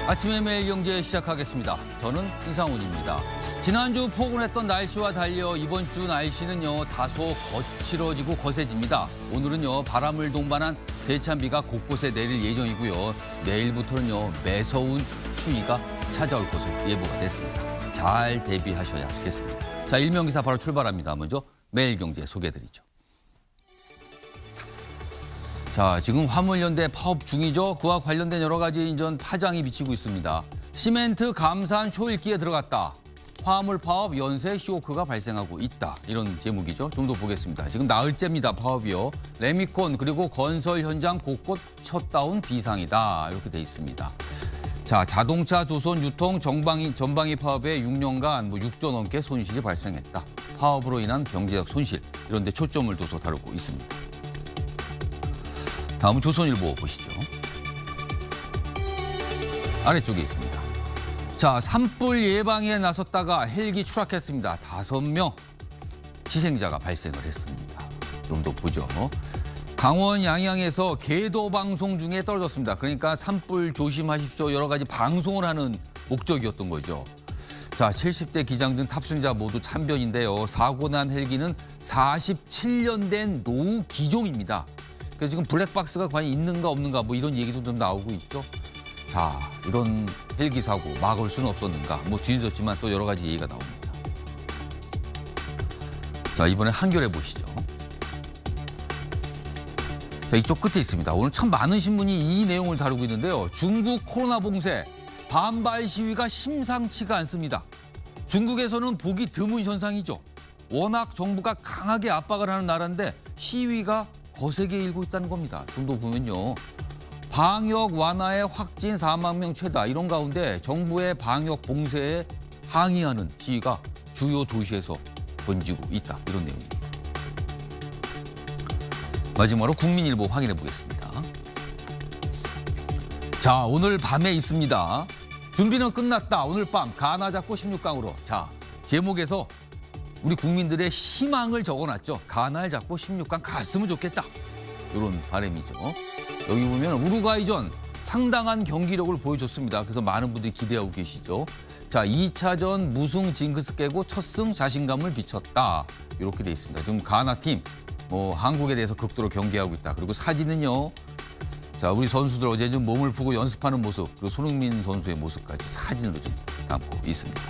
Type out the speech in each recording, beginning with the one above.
아침의 매일 경제 시작하겠습니다. 저는 이상훈입니다. 지난주 포근했던 날씨와 달려 이번 주 날씨는요 다소 거칠어지고 거세집니다. 오늘은요 바람을 동반한 세찬 비가 곳곳에 내릴 예정이고요. 내일부터는요 매서운 추위가 찾아올 것으로 예보가 됐습니다. 잘 대비하셔야겠습니다. 자, 일명기사 바로 출발합니다. 먼저 매일 경제 소개해드리죠. 자, 지금 화물연대 파업 중이죠. 그와 관련된 여러 가지 인전 파장이 비치고 있습니다. 시멘트 감산 초읽기에 들어갔다. 화물 파업 연쇄 쇼크가 발생하고 있다. 이런 제목이죠. 좀 더 보겠습니다. 지금 나흘째입니다. 파업이요. 레미콘 그리고 건설 현장 곳곳 셧다운 비상이다. 이렇게 돼 있습니다. 자, 자동차 조선 유통 전방위 파업에 6년간 6조 넘게 손실이 발생했다. 파업으로 인한 경제적 손실 이런 데 초점을 둬서 다루고 있습니다. 다음은 조선일보 보시죠. 아래쪽에 있습니다. 자, 산불 예방에 나섰다가 헬기 추락했습니다. 5명 희생자가 발생을 했습니다. 좀 더 보죠. 강원 양양에서 계도 방송 중에 떨어졌습니다. 그러니까 산불 조심하십시오. 여러 가지 방송을 하는 목적이었던 거죠. 자, 70대 기장 등 탑승자 모두 참변인데요. 사고 난 헬기는 47년 된 노후 기종입니다. 그래서 지금 블랙박스가 과연 있는가 없는가 이런 얘기도 좀 나오고 있죠. 자, 이런 헬기 사고 막을 수는 없었는가. 뒤늦었지만 또 여러 가지 얘기가 나옵니다. 자, 이번에 한겨레 보시죠. 자, 이쪽 끝에 있습니다. 오늘 참 많은 신문이 이 내용을 다루고 있는데요. 중국 코로나 봉쇄, 반발 시위가 심상치가 않습니다. 중국에서는 보기 드문 현상이죠. 워낙 정부가 강하게 압박을 하는 나라인데 시위가 거세게 일고 있다는 겁니다. 좀 더 보면요. 방역 완화에 확진 4만 명 최다 이런 가운데 정부의 방역 봉쇄에 항의하는 시위가 주요 도시에서 번지고 있다. 이런 내용입니다. 마지막으로 국민일보 확인해 보겠습니다. 자, 오늘 밤에 있습니다. 준비는 끝났다. 오늘 밤 가나 잡고 16강으로. 자, 제목에서 우리 국민들의 희망을 적어놨죠. 가나를 잡고 16강 갔으면 좋겠다. 이런 바람이죠. 여기 보면 우루과이전 상당한 경기력을 보여줬습니다. 그래서 많은 분들이 기대하고 계시죠. 자, 2차전 무승 징크스 깨고 첫 승 자신감을 비쳤다. 이렇게 돼 있습니다. 지금 가나 팀 한국에 대해서 극도로 경계하고 있다. 그리고 사진은요. 자, 우리 선수들 어제 좀 몸을 푸고 연습하는 모습 그리고 손흥민 선수의 모습까지 사진으로 좀 담고 있습니다.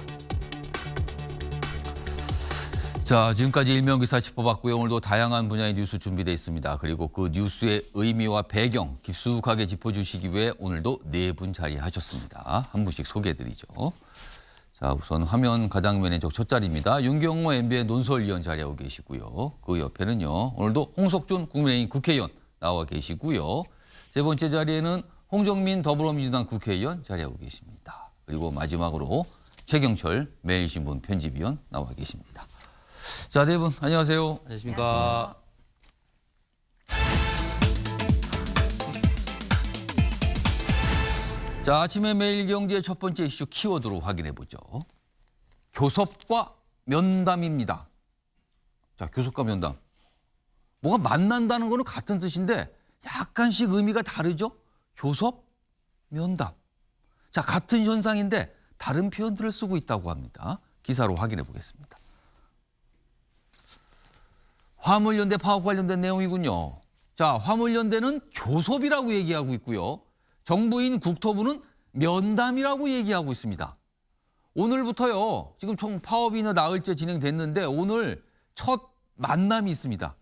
자, 지금까지 일명기사 짚어봤고요. 오늘도 다양한 분야의 뉴스 준비되어 있습니다. 그리고 그 뉴스의 의미와 배경 깊숙하게 짚어주시기 위해 오늘도 4분 자리하셨습니다. 한 분씩 소개해드리죠. 자, 우선 화면 가장면의 첫 자리입니다. 윤경호 MB의 논설위원 자리하고 계시고요. 그 옆에는요. 오늘도 홍석준 국민의힘 국회의원 나와 계시고요. 세 번째 자리에는 홍정민 더불어민주당 국회의원 자리하고 계십니다. 그리고 마지막으로 최경철 매일신문 편집위원 나와 계십니다. 자, 네 분 안녕하세요. 안녕하십니까. 자, 아침의 매일경제의 첫 번째 이슈 키워드로 확인해 보죠. 교섭과 면담입니다. 자, 교섭과 면담. 뭐가 만난다는 거는 같은 뜻인데 약간씩 의미가 다르죠? 교섭, 면담. 자, 같은 현상인데 다른 표현들을 쓰고 있다고 합니다. 기사로 확인해 보겠습니다. 화물연대 파업 관련된 내용이군요. 자, 화물연대는 교섭이라고 얘기하고 있고요. 정부인 국토부는 면담이라고 얘기하고 있습니다. 오늘부터요. 지금 총 파업이 나흘째 진행됐는데 오늘 첫 만남이 있습니다.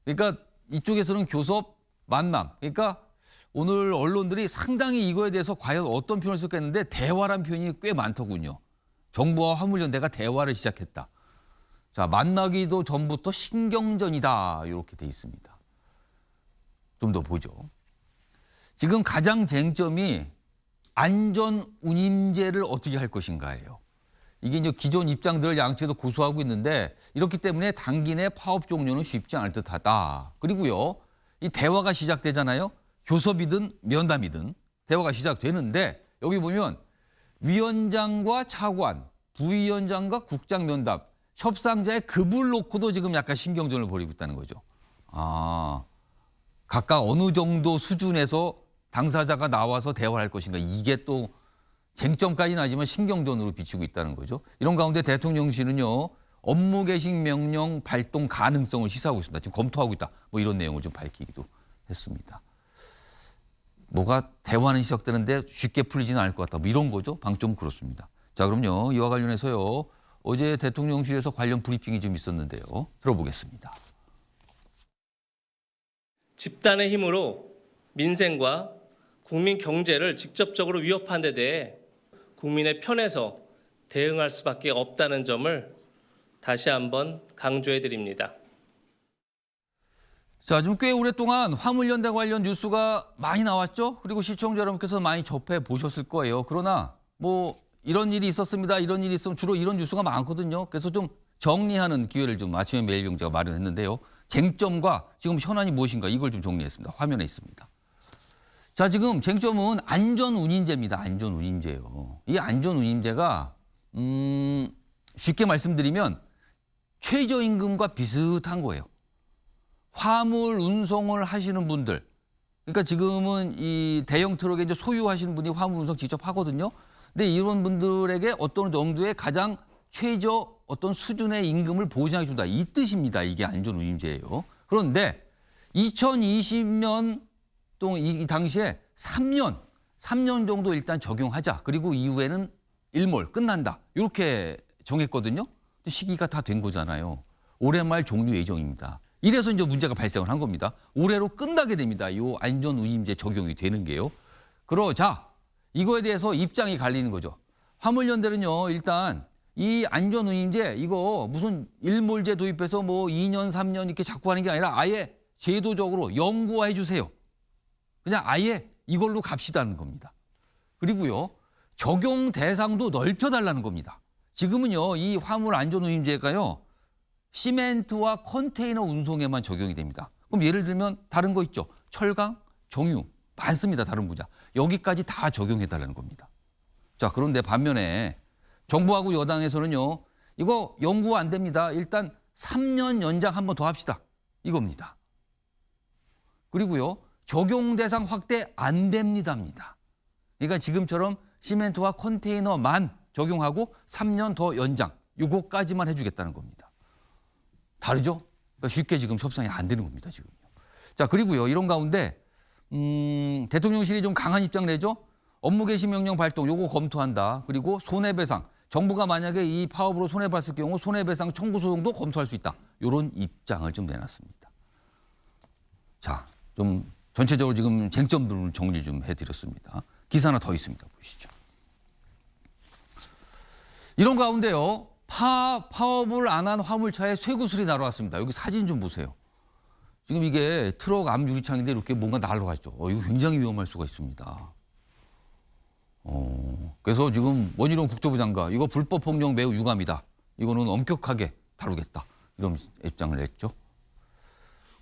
그러니까 이쪽에서는 교섭, 만남. 그러니까 오늘 언론들이 상당히 이거에 대해서 과연 어떤 표현을 쓸까 했는데 대화란 표현이 꽤 많더군요. 정부와 화물연대가 대화를 시작했다. 자, 만나기도 전부터 신경전이다. 이렇게 돼 있습니다. 좀 더 보죠. 지금 가장 쟁점이 안전운임제를 어떻게 할 것인가예요. 이게 이제 기존 입장들을 양측에서 고수하고 있는데 이렇기 때문에 단기 내 파업 종료는 쉽지 않을 듯하다. 그리고요, 이 대화가 시작되잖아요. 교섭이든 면담이든 대화가 시작되는데 여기 보면 위원장과 차관, 부위원장과 국장 면담, 협상자의 급을 놓고도 지금 약간 신경전을 벌이고 있다는 거죠. 아, 각각 어느 정도 수준에서 당사자가 나와서 대화할 것인가. 이게 또 쟁점까지는 하지만 신경전으로 비치고 있다는 거죠. 이런 가운데 대통령실은요. 업무 개시 명령 발동 가능성을 시사하고 있습니다. 지금 검토하고 있다. 뭐 이런 내용을 좀 밝히기도 했습니다. 뭐가 대화는 시작되는데 쉽게 풀리지는 않을 것 같다. 뭐 이런 거죠. 방점 그렇습니다. 자, 그럼요. 이와 관련해서요. 어제 대통령실에서 관련 브리핑이 좀 있었는데요. 들어보겠습니다. 집단의 힘으로 민생과 국민 경제를 직접적으로 위협한 데 대해 국민의 편에서 대응할 수밖에 없다는 점을 다시 한번 강조해 드립니다. 자, 좀 꽤 오랫동안 화물연대 관련 뉴스가 많이 나왔죠. 그리고 시청자 여러분께서 많이 접해 보셨을 거예요. 그러나 뭐 이런 일이 있었습니다. 이런 일이 있으면 주로 이런 뉴스가 많거든요. 그래서 좀 정리하는 기회를 좀 아침에 매일경제가 마련했는데요. 쟁점과 지금 현안이 무엇인가 이걸 좀 정리했습니다. 화면에 있습니다. 자, 지금 쟁점은 안전운임제입니다. 안전운임제요. 이 안전운임제가 쉽게 말씀드리면 최저임금과 비슷한 거예요. 화물 운송을 하시는 분들, 그러니까 지금은 이 대형 트럭에 이제 소유하시는 분이 화물 운송 직접 하거든요. 근데 이런 분들에게 어떤 정도의 가장 최저 어떤 수준의 임금을 보장해 준다. 이 뜻입니다. 이게 안전운임제예요. 그런데 2020년 동안 이 당시에 3년 정도 일단 적용하자. 그리고 이후에는 일몰 끝난다. 이렇게 정했거든요. 근데 시기가 다 된 거잖아요. 올해 말 종료 예정입니다. 이래서 이제 문제가 발생을 한 겁니다. 올해로 끝나게 됩니다. 이 안전운임제 적용이 되는 게요. 그러자 이거에 대해서 입장이 갈리는 거죠. 화물연대는요. 일단 이 안전운임제 이거 무슨 일몰제 도입해서 뭐 2년 3년 이렇게 자꾸 하는 게 아니라 아예 제도적으로 영구화해 주세요. 그냥 아예 이걸로 갑시다는 겁니다. 그리고요. 적용 대상도 넓혀달라는 겁니다. 지금은요. 이 화물 안전운임제가요. 시멘트와 컨테이너 운송에만 적용이 됩니다. 그럼 예를 들면 다른 거 있죠. 철강, 정유 많습니다. 다른 분야. 여기까지 다 적용해달라는 겁니다. 자, 그런데 반면에 정부하고 여당에서는요. 이거 연구 안 됩니다. 일단 3년 연장 한 번 더 합시다. 이겁니다. 그리고요. 적용 대상 확대 안 됩니다입니다. 그러니까 지금처럼 시멘트와 컨테이너만 적용하고 3년 더 연장. 요거까지만 해주겠다는 겁니다. 다르죠? 그러니까 쉽게 지금 협상이 안 되는 겁니다. 지금요. 자, 그리고요. 이런 가운데 대통령실이 좀 강한 입장 내죠. 업무 개시 명령 발동 요거 검토한다. 그리고 손해배상. 정부가 만약에 이 파업으로 손해봤을 경우 손해배상 청구 소송도 검토할 수 있다. 이런 입장을 좀 내놨습니다. 자, 좀 전체적으로 지금 쟁점들을 정리 좀 해드렸습니다. 기사 하나 더 있습니다. 보시죠. 이런 가운데요. 파업을 안 한 화물차에 쇠구슬이 날아왔습니다. 여기 사진 좀 보세요. 지금 이게 트럭 앞 유리창인데 이렇게 뭔가 날아가죠. 이거 굉장히 위험할 수가 있습니다. 그래서 지금 원희룡 국토부 장관 이거 불법 폭력 매우 유감이다. 이거는 엄격하게 다루겠다. 이런 입장을 냈죠.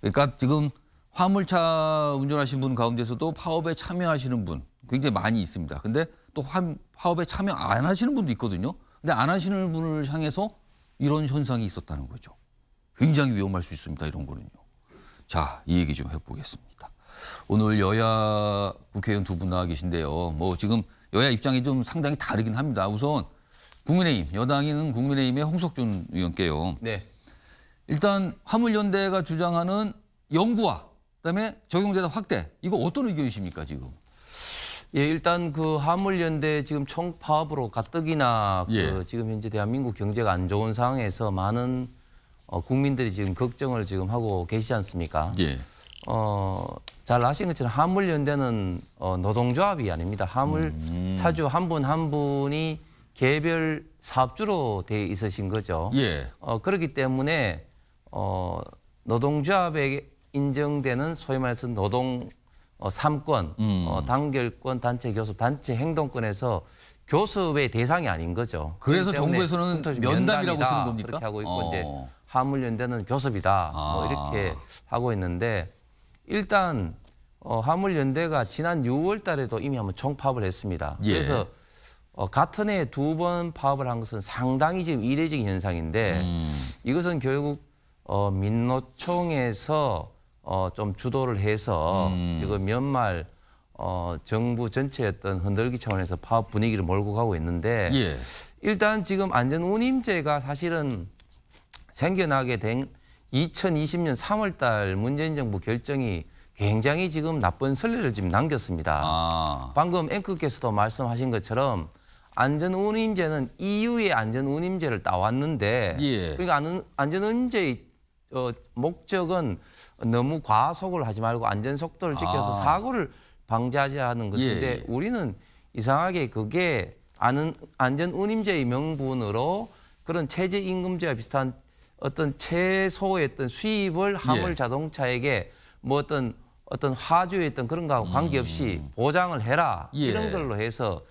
그러니까 지금 화물차 운전하시는 분 가운데서도 파업에 참여하시는 분 굉장히 많이 있습니다. 근데 또 파업에 참여 안 하시는 분도 있거든요. 근데 안 하시는 분을 향해서 이런 현상이 있었다는 거죠. 굉장히 위험할 수 있습니다. 이런 거는요. 자, 이 얘기 좀 해보겠습니다. 오늘 여야 국회의원 두 분 나와 계신데요. 뭐 지금 여야 입장이 좀 상당히 다르긴 합니다. 우선 국민의힘, 여당인 국민의힘의 홍석준 의원께요. 네. 일단 화물연대가 주장하는 영구화, 그다음에 적용대상 확대. 이거 어떤 의견이십니까 지금? 예, 일단 그 화물연대 지금 총파업으로 가뜩이나 예. 그 지금 현재 대한민국 경제가 안 좋은 상황에서 많은 국민들이 지금 걱정을 지금 하고 계시지 않습니까? 예. 잘 아시는 것처럼 화물연대는 노동조합이 아닙니다. 화물 차주 한 분 한 분이 개별 사업주로 돼 있으신 거죠. 예. 그렇기 때문에 노동조합에 인정되는 소위 말해서 노동 3권, 단결권, 단체 교섭, 단체 행동권에서 교섭의 대상이 아닌 거죠. 그래서 그렇기 때문에 정부에서는 면담이라고 쓰는 겁니까? 그렇게 하고 있고 이제 화물연대는 교섭이다. 뭐 이렇게 하고 있는데 일단 화물연대가 지난 6월 달에도 이미 한번 총파업을 했습니다. 예. 그래서 같은 해에 2번 파업을 한 것은 상당히 지금 이례적인 현상인데 이것은 결국 민노총에서 좀 주도를 해서 지금 연말 정부 전체의 어떤 흔들기 차원에서 파업 분위기를 몰고 가고 있는데 예. 일단 지금 안전운임제가 사실은 생겨나게 된 2020년 3월 달 문재인 정부 결정이 굉장히 지금 나쁜 선례를 지금 남겼습니다. 아. 방금 앵커께서도 말씀하신 것처럼 안전운임제는 EU의 안전운임제를 따왔는데 예. 그러니까 안전운임제의 목적은 너무 과속을 하지 말고 안전속도를 지켜서 사고를 방지하자는 것인데 예. 우리는 이상하게 그게 안전운임제의 명분으로 그런 최저임금제와 비슷한 어떤 최소의 어떤 수입을 화물 예. 자동차에게 뭐 어떤 화주의 어떤 그런 거하고 관계없이 보장을 해라 예. 이런 걸로 해서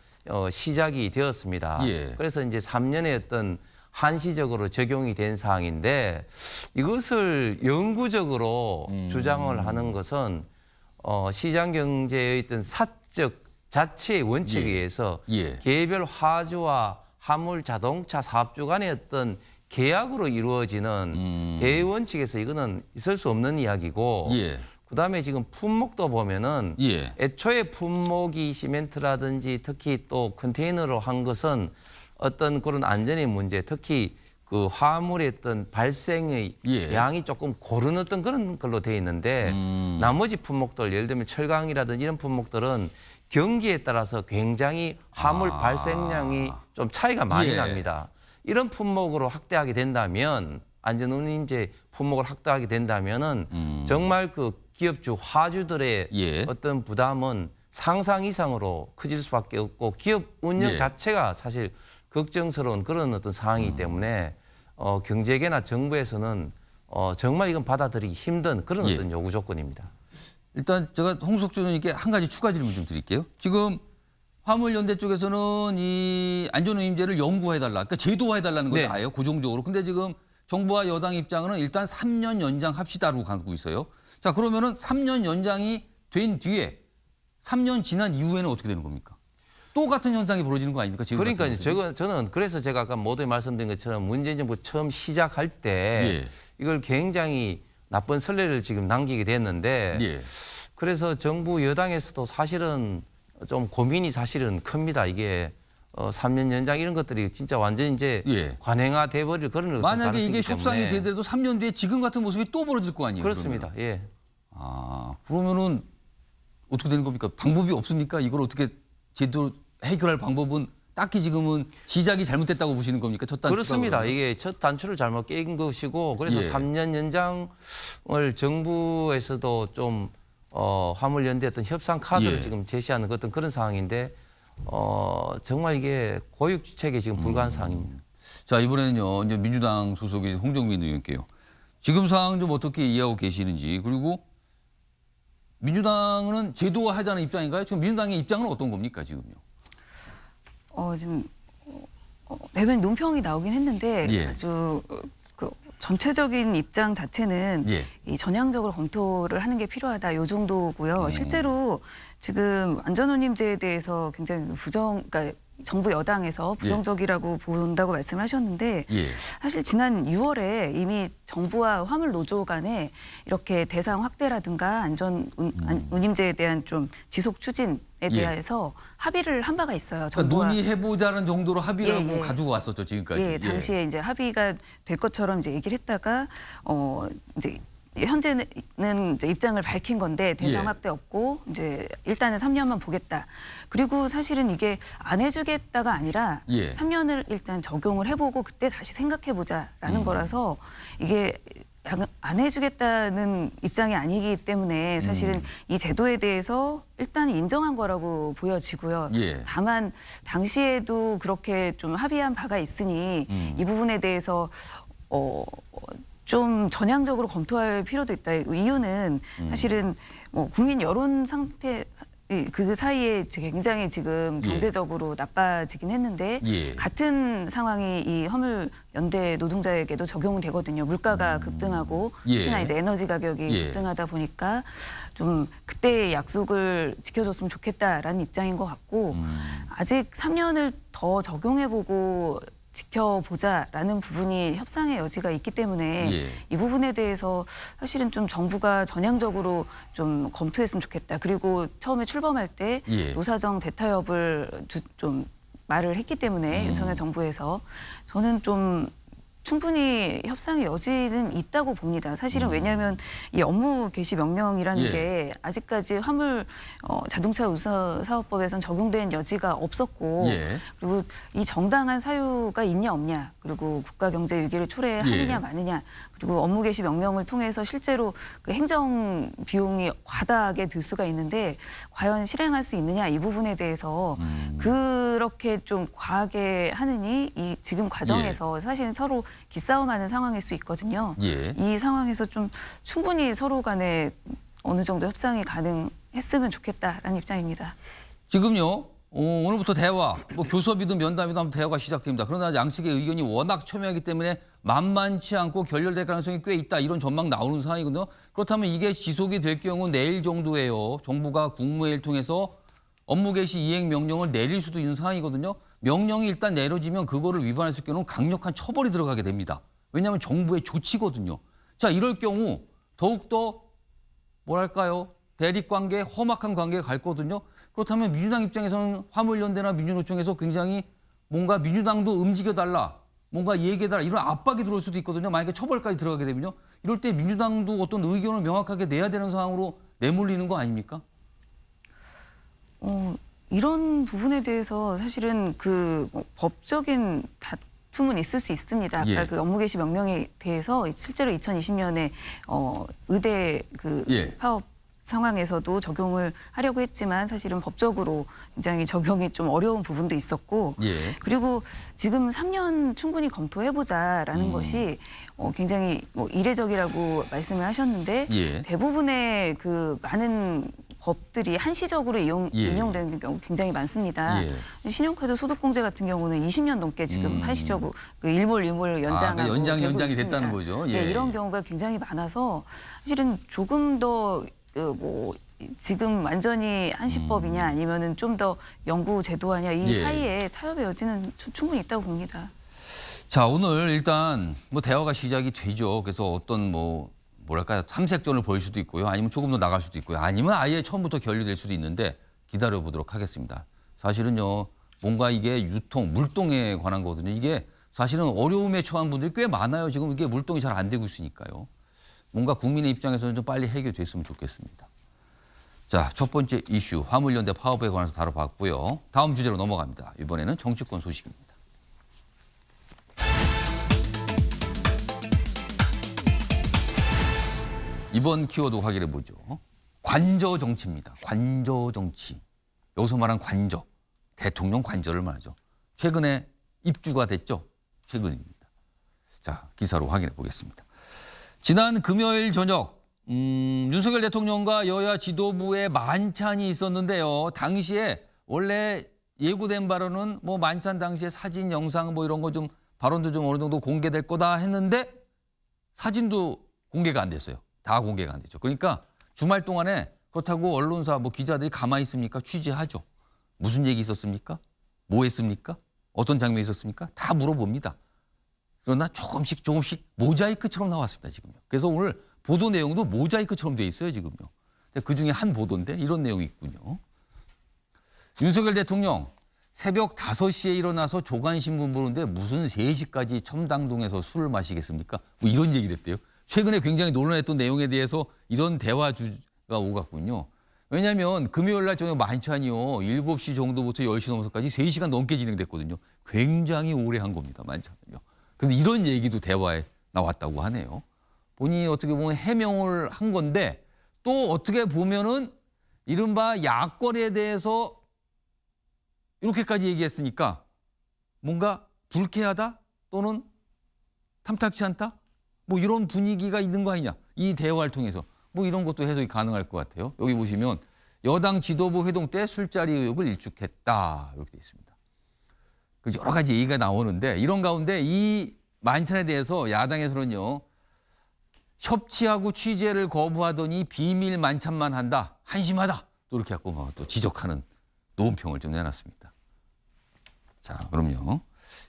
시작이 되었습니다. 예. 그래서 이제 3년의 어떤 한시적으로 적용이 된 사항인데 이것을 영구적으로 주장을 하는 것은 시장 경제의 어떤 사적 자체의 원칙에 예. 의해서 예. 개별 화주와 화물 자동차 사업주 간의 어떤 계약으로 이루어지는 대원칙에서 이거는 있을 수 없는 이야기고 예. 그다음에 지금 품목도 보면은 예. 애초에 품목이 시멘트라든지 특히 또 컨테이너로 한 것은 어떤 그런 안전의 문제, 특히 그 화물의 어떤 발생의 예. 양이 조금 고른 어떤 그런 걸로 돼 있는데 나머지 품목들 예를 들면 철강이라든지 이런 품목들은 경기에 따라서 굉장히 화물 발생량이 좀 차이가 많이 예. 납니다. 이런 품목으로 확대하게 된다면 안전운임제 품목을 확대하게 된다면은 정말 그 기업주 화주들의 예. 어떤 부담은 상상 이상으로 커질 수밖에 없고 기업 운영 예. 자체가 사실 걱정스러운 그런 어떤 상황이기 때문에 경제계나 정부에서는 정말 이건 받아들이기 힘든 그런 예. 어떤 요구 조건입니다. 일단 제가 홍석준 의원님께 한 가지 추가 질문 좀 드릴게요. 지금 화물연대 쪽에서는 이 안전운임제를 영구해달라, 그러니까 제도화해달라는 걸 네. 다해요, 고정적으로. 근데 지금 정부와 여당 입장은 일단 3년 연장합시다로 가고 있어요. 자, 그러면은 3년 연장이 된 뒤에 3년 지난 이후에는 어떻게 되는 겁니까? 또 같은 현상이 벌어지는 거 아닙니까? 지금 그러니까 같은 모습이? 저는 그래서 제가 아까 모두에 말씀드린 것처럼 문재인 정부 처음 시작할 때 예. 이걸 굉장히 나쁜 선례를 지금 남기게 됐는데 예. 그래서 정부 여당에서도 사실은 좀 고민이 사실은 큽니다. 이게 3년 연장 이런 것들이 진짜 완전 이제 예. 관행화돼 버릴 그런 어떤 만약에 이게 가능성이기 협상이 때문에. 되더라도 3년 뒤에 지금 같은 모습이 또 벌어질 거 아니에요? 그렇습니다. 그러면은. 예. 아, 그러면은 어떻게 되는 겁니까? 방법이 없습니까? 이걸 어떻게 제대로 해결할 방법은 딱히 지금은 시작이 잘못됐다고 보시는 겁니까? 첫 단추가 그렇습니다. 그러면? 이게 첫 단추를 잘못 깬 것이고 그래서 예. 3년 연장을 정부에서도 좀 화물연대 어떤 협상 카드를 예. 지금 제시하는 어떤 그런 상황인데 정말 이게 고육지책에 지금 불과한 상황입니다. 자, 이번에는요, 이제 민주당 소속의 홍정민 의원께요. 지금 상황 좀 어떻게 이해하고 계시는지, 그리고 민주당은 제도화하자는 입장인가요? 지금 민주당의 입장은 어떤 겁니까, 지금요? 지금 대변인 논평이 나오긴 했는데 예. 아주 그 전체적인 입장 자체는 예. 이 전향적으로 검토를 하는 게 필요하다 요 정도고요. 실제로 지금 안전운임제에 대해서 굉장히 그러니까 정부 여당에서 부정적이라고 본다고 말씀하셨는데 예. 사실 지난 6월에 이미 정부와 화물 노조 간에 이렇게 대상 확대라든가 운임제에 대한 좀 지속 추진에 대해서 합의를 한 바가 있어요. 그러니까 정부와 논의해보자는 정도로 합의를 예, 하고 예. 가지고 왔었죠, 지금까지. 예, 당시에 이제 합의가 될 것처럼 이제 얘기를 했다가 이제 현재는 이제 입장을 밝힌 건데 대상 예. 확대 없고 이제 일단은 3년만 보겠다. 그리고 사실은 이게 안 해주겠다가 아니라 예. 3년을 일단 적용을 해보고 그때 다시 생각해보자라는 거라서 이게 안 해주겠다는 입장이 아니기 때문에 사실은 이 제도에 대해서 일단 인정한 거라고 보여지고요. 예. 다만 당시에도 그렇게 좀 합의한 바가 있으니 이 부분에 대해서 좀 전향적으로 검토할 필요도 있다. 이유는 사실은 국민 여론 상태 그 사이에 굉장히 지금 예. 경제적으로 나빠지긴 했는데 예. 같은 상황이 이 화물 연대 노동자에게도 적용은 되거든요. 물가가 급등하고 예. 특히나 이제 에너지 가격이 예. 급등하다 보니까 좀 그때의 약속을 지켜줬으면 좋겠다라는 입장인 것 같고 아직 3년을 더 적용해보고 지켜보자라는 부분이 협상의 여지가 있기 때문에 예. 이 부분에 대해서 사실은 좀 정부가 전향적으로 좀 검토했으면 좋겠다. 그리고 처음에 출범할 때 예. 노사정 대타협을 좀 말을 했기 때문에 윤석열 정부에서 저는 좀 충분히 협상의 여지는 있다고 봅니다. 사실은 왜냐하면 이 업무 개시 명령이라는 예. 게 아직까지 화물 자동차 운송 사업법에선 적용된 여지가 없었고 예. 그리고 이 정당한 사유가 있냐 없냐 그리고 국가 경제 위기를 초래하느냐 예. 마느냐 그리고 업무 개시 명령을 통해서 실제로 그 행정 비용이 과다하게 들 수가 있는데 과연 실행할 수 있느냐 이 부분에 대해서 그렇게 좀 과하게 하느니 이 지금 과정에서 사실은 서로 기싸움하는 상황일 수 있거든요. 예. 이 상황에서 좀 충분히 서로 간에 어느 정도 협상이 가능했으면 좋겠다라는 입장입니다. 지금요. 오늘부터 대화, 뭐 교섭이든 면담이든 한번 대화가 시작됩니다. 그러나 양측의 의견이 워낙 첨예하기 때문에 만만치 않고 결렬될 가능성이 꽤 있다. 이런 전망 나오는 상황이거든요. 그렇다면 이게 지속이 될 경우 내일 정도에요. 정부가 국무회의를 통해서 업무 개시 이행 명령을 내릴 수도 있는 상황이거든요. 명령이 일단 내려지면 그거를 위반했을 경우는 강력한 처벌이 들어가게 됩니다. 왜냐하면 정부의 조치거든요. 자, 이럴 경우 더욱더 뭐랄까요? 대립관계, 험악한 관계가 갈 거거든요. 그렇다면 민주당 입장에서는 화물연대나 민주노총에서 굉장히 뭔가 민주당도 움직여달라, 뭔가 얘기해달라 이런 압박이 들어올 수도 있거든요. 만약에 처벌까지 들어가게 되면요. 이럴 때 민주당도 어떤 의견을 명확하게 내야 되는 상황으로 내몰리는 거 아닙니까? 이런 부분에 대해서 사실은 뭐 법적인 다툼은 있을 수 있습니다. 아까 예. 그 업무 개시 명령에 대해서 실제로 2020년에 의대 예. 파업 상황에서도 적용을 하려고 했지만 사실은 법적으로 굉장히 적용이 좀 어려운 부분도 있었고 예. 그리고 지금 3년 충분히 검토해보자라는 것이 굉장히 뭐 이례적이라고 말씀을 하셨는데 예. 대부분의 그 많은 법들이 한시적으로 인용되는 경우 굉장히 많습니다. 예. 신용카드 소득공제 같은 경우는 20년 넘게 지금 한시적으로 그 일몰 연장하고 그러니까 연장이 되고 됐다는 있습니다. 거죠. 네, 예. 이런 경우가 굉장히 많아서 사실은 조금 더 지금 완전히 한시법이냐 아니면은 좀 더 영구 제도화냐 이 예. 사이에 타협의 여지는 충분히 있다고 봅니다. 자, 오늘 일단 뭐 대화가 시작이 되죠. 그래서 어떤 뭐랄까요, 탐색전을 벌일 수도 있고요. 아니면 조금 더 나갈 수도 있고요. 아니면 아예 처음부터 결렬될 수도 있는데 기다려 보도록 하겠습니다. 사실은요, 뭔가 이게 물동에 관한 거거든요. 이게 사실은 어려움에 처한 분들이 꽤 많아요. 지금 이게 물동이 잘 안 되고 있으니까요. 뭔가 국민의 입장에서는 좀 빨리 해결됐으면 좋겠습니다. 자, 첫 번째 이슈 화물연대 파업에 관해서 다뤄봤고요. 다음 주제로 넘어갑니다. 이번에는 정치권 소식입니다. 이번 키워드 확인해 보죠. 관저 정치입니다. 관저 정치. 여기서 말한 관저, 대통령 관저를 말하죠. 최근에 입주가 됐죠. 최근입니다. 자, 기사로 확인해 보겠습니다. 지난 금요일 저녁 윤석열 대통령과 여야 지도부의 만찬이 있었는데요. 당시에 원래 예고된 바로는 뭐 만찬 당시에 사진, 영상 뭐 이런 거 좀 발언도 좀 어느 정도 공개될 거다 했는데 사진도 공개가 안 됐어요. 다 공개가 안 됐죠. 그러니까 주말 동안에 그렇다고 언론사 뭐 기자들이 가만히 있습니까? 취재하죠. 무슨 얘기 있었습니까? 뭐 했습니까? 어떤 장면이 있었습니까? 다 물어봅니다. 그러나 조금씩 모자이크처럼 나왔습니다, 지금요. 그래서 오늘 보도 내용도 모자이크처럼 돼 있어요, 지금요. 그중에 한 보도인데 이런 내용이 있군요. 윤석열 대통령 새벽 5시에 일어나서 조간신문 보는데 무슨 3시까지 첨당동에서 술을 마시겠습니까? 뭐 이런 얘기를 했대요. 최근에 굉장히 논란했던 내용에 대해서 이런 대화주가 오갔군요. 왜냐하면 금요일 날 저녁 만찬이요. 7시 정도부터 10시 넘어서까지 3시간 넘게 진행됐거든요. 굉장히 오래 한 겁니다, 만찬은요. 근데 이런 얘기도 대화에 나왔다고 하네요. 본인이 어떻게 보면 해명을 한 건데 또 어떻게 보면은 이른바 야권에 대해서 이렇게까지 얘기했으니까 뭔가 불쾌하다 또는 탐탁치 않다 뭐 이런 분위기가 있는 거 아니냐. 이 대화를 통해서 뭐 이런 것도 해석이 가능할 것 같아요. 여기 보시면 여당 지도부 회동 때 술자리 의혹을 일축했다 이렇게 돼 있습니다. 여러 가지 얘기가 나오는데 이런 가운데 이 만찬에 대해서 야당에서는요. 협치하고 취재를 거부하더니 비밀 만찬만 한다. 한심하다. 또 이렇게 갖고 또 지적하는 논평을 좀 내놨습니다. 자, 그럼요.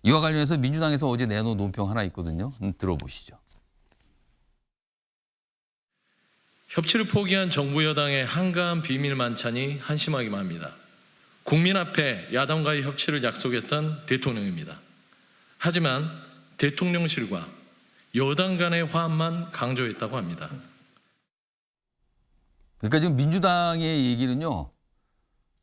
이와 관련해서 민주당에서 어제 내놓은 논평 하나 있거든요. 들어보시죠. 협치를 포기한 정부 여당의 한가한 비밀 만찬이 한심하기만 합니다. 국민 앞에 야당과의 협치를 약속했던 대통령입니다. 하지만 대통령실과 여당 간의 화합만 강조했다고 합니다. 그러니까 지금 민주당의 얘기는요.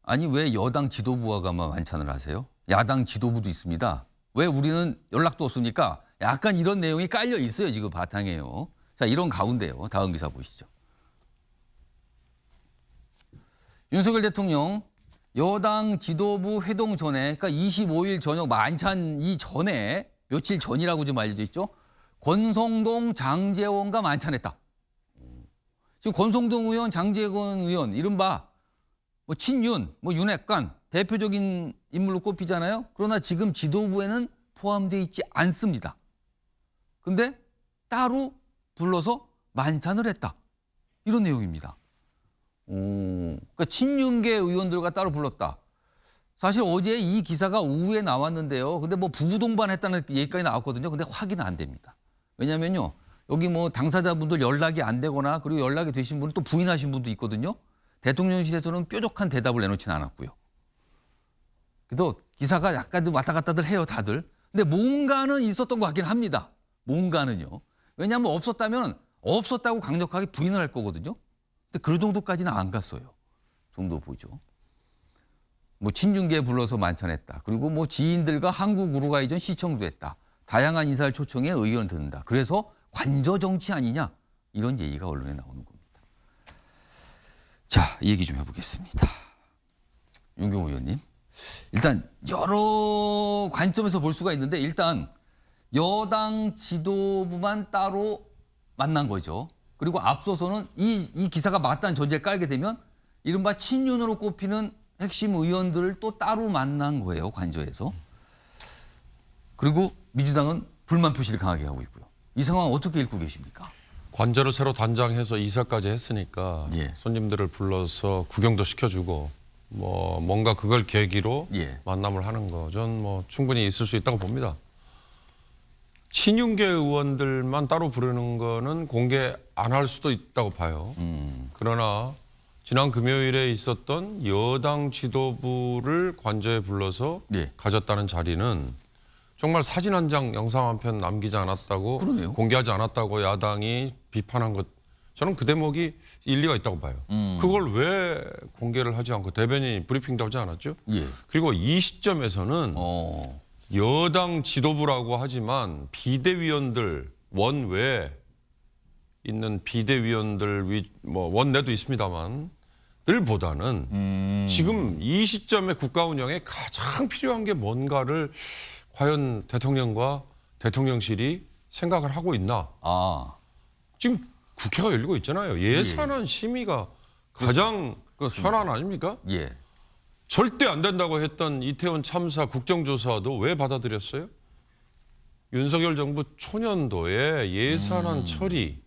아니 왜 여당 지도부와가만 만찬을 하세요? 야당 지도부도 있습니다. 왜 우리는 연락도 없습니까? 약간 이런 내용이 깔려 있어요. 지금 바탕에요. 자, 이런 가운데요. 다음 기사 보시죠. 윤석열 대통령 여당 지도부 회동 전에, 그러니까 25일 저녁 만찬 이전에 며칠 전이라고 좀 알려져 있죠. 권성동, 장제원과 만찬했다. 지금 권성동 의원, 장제원 의원 이른바 뭐 친윤, 뭐 윤핵관 대표적인 인물로 꼽히잖아요. 그러나 지금 지도부에는 포함되어 있지 않습니다. 근데 따로 불러서 만찬을 했다. 이런 내용입니다. 그러니까 친윤계 의원들과 따로 불렀다. 사실 어제 이 기사가 오후에 나왔는데요. 근데 뭐 부부 동반했다는 얘기까지 나왔거든요. 근데 확인은 안 됩니다. 왜냐면요. 여기 뭐 당사자분들 연락이 안 되거나 그리고 연락이 되신 분은 또 부인하신 분도 있거든요. 대통령실에서는 뾰족한 대답을 내놓지는 않았고요. 그래도 기사가 약간 좀 왔다 갔다들 해요, 다들. 근데 뭔가는 있었던 것 같긴 합니다. 뭔가는요. 왜냐하면 없었다면 없었다고 강력하게 부인을 할 거거든요. 근데 그 정도까지는 안 갔어요. 좀 더 보죠. 뭐 친윤계 불러서 만찬했다. 그리고 뭐 지인들과 한국으로 가기 전 시청도 했다. 다양한 인사를 초청해 의견을 듣는다. 그래서 관저 정치 아니냐 이런 얘기가 언론에 나오는 겁니다. 자, 이 얘기 좀 해보겠습니다. 윤경호 의원님. 일단 여러 관점에서 볼 수가 있는데 일단 여당 지도부만 따로 만난 거죠. 그리고 앞서서는 이 기사가 맞다는 전제를 깔게 되면 이른바 친윤으로 꼽히는 핵심 의원들을 또 따로 만난 거예요. 관저에서. 그리고 민주당은 불만 표시를 강하게 하고 있고요. 이 상황 어떻게 읽고 계십니까? 관저를 새로 단장해서 이사까지 했으니까 예. 손님들을 불러서 구경도 시켜주고 뭐 뭔가 그걸 계기로 예. 만남을 하는 거 전 뭐 충분히 있을 수 있다고 봅니다. 친윤계 의원들만 따로 부르는 거는 공개 안 할 수도 있다고 봐요. 그러나 지난 금요일에 있었던 여당 지도부를 관저에 불러서 예. 가졌다는 자리는 정말 사진 한 장, 영상 한 편 남기지 않았다고, 그러네요. 공개하지 않았다고 야당이 비판한 것, 저는 그 대목이 일리가 있다고 봐요. 그걸 왜 공개를 하지 않고 대변인이 브리핑도 하지 않았죠? 예. 그리고 이 시점에서는 여당 지도부라고 하지만 비대위원들 원외에 있는 비대위원들 뭐 원내도 있습니다만 들보다는 지금 이 시점에 국가 운영에 가장 필요한 게 뭔가를 과연 대통령과 대통령실이 생각을 하고 있나? 지금 국회가 열리고 있잖아요. 예산안 심의가 가장 그렇습니다. 현안 아닙니까? 예. 절대 안 된다고 했던 이태원 참사 국정조사도 왜 받아들였어요? 윤석열 정부 초년도에 예산안 처리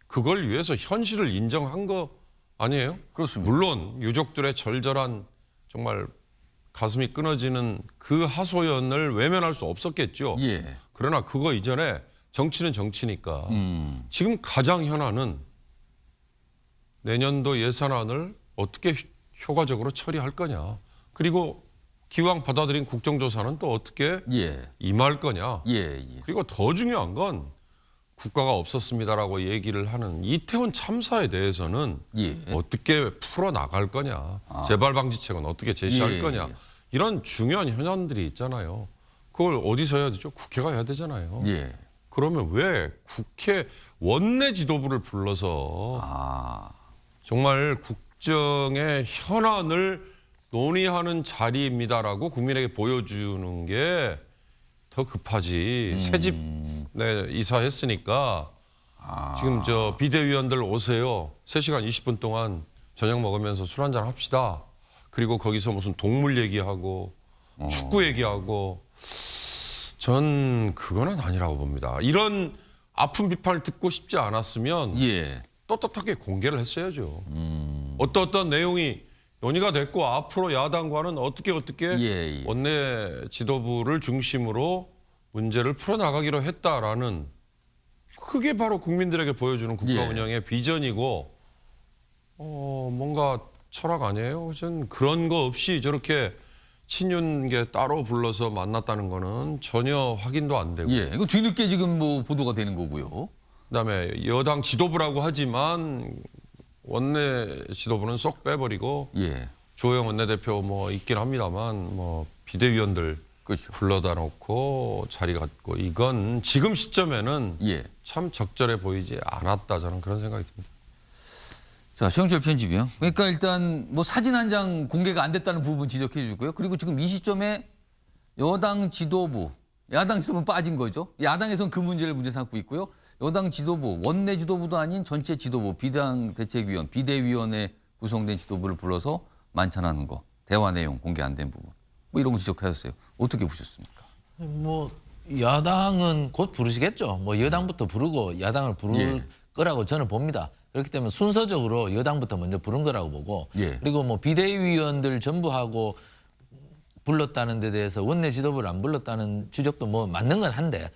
그걸 위해서 현실을 인정한 거 아니에요? 그렇습니다. 물론 유족들의 절절한 정말 가슴이 끊어지는 그 하소연을 외면할 수 없었겠죠. 예. 그러나 그거 이전에 정치는 정치니까 지금 가장 현안은 내년도 예산안을 어떻게 효과적으로 처리할 거냐. 그리고 기왕 받아들인 국정조사는 또 어떻게 예. 임할 거냐. 예. 예. 그리고 더 중요한 건 국가가 없었습니다라고 얘기를 하는 이태원 참사에 대해서는 예. 어떻게 풀어나갈 거냐. 재발 방지책은 어떻게 제시할 예. 거냐. 이런 중요한 현안들이 있잖아요. 그걸 어디서 해야 되죠? 국회가 해야 되잖아요. 예. 그러면 왜 국회 원내 지도부를 불러서 정말 국정의 현안을 논의하는 자리입니다라고 국민에게 보여주는 게 더 급하지. 새집 이사했으니까 지금 저 비대위원들 오세요. 3시간 20분 동안 저녁 먹으면서 술 한잔 합시다. 그리고 거기서 무슨 동물 얘기하고 축구 얘기하고 전 그거는 아니라고 봅니다. 이런 아픈 비판을 듣고 싶지 않았으면 예. 떳떳하게 공개를 했어야죠. 어떤 내용이 논의가 됐고 앞으로 야당과는 어떻게 예. 원내 지도부를 중심으로 문제를 풀어나가기로 했다라는 그게 바로 국민들에게 보여주는 국가 예. 운영의 비전이고 뭔가 철학 아니에요? 전 그런 거 없이 저렇게 친윤계 따로 불러서 만났다는 거는 전혀 확인도 안 되고 예. 이거 뒤늦게 지금 뭐 보도가 되는 거고요. 그다음에 여당 지도부라고 하지만 원내 지도부는 쏙 빼버리고 예. 주호영 원내대표 뭐 있긴 합니다만 뭐 비대위원들 그렇죠. 불러다 놓고 자리 갖고 이건 지금 시점에는 예. 참 적절해 보이지 않았다 저는 그런 생각이 듭니다. 자, 최영철 편집이요. 그러니까 일단 뭐 사진 한 장 공개가 안 됐다는 부분 지적해 주고요. 그리고 지금 이 시점에 여당 지도부, 야당 지도부는 빠진 거죠. 야당에서는 그 문제를 문제 삼고 있고요. 여당 지도부, 원내 지도부도 아닌 전체 지도부, 비상대책위원, 비대위원회 구성된 지도부를 불러서 만찬하는 거, 대화 내용 공개 안 된 부분. 뭐 이런 거 지적하셨어요. 어떻게 보셨습니까? 뭐 야당은 곧 부르시겠죠. 뭐 여당부터 부르고 야당을 부를 예. 거라고 저는 봅니다. 그렇기 때문에 순서적으로 여당부터 먼저 부른 거라고 보고 예. 그리고 뭐 비대위원들 전부 하고 불렀다는 데 대해서 원내 지도부를 안 불렀다는 지적도 뭐 맞는 건 한데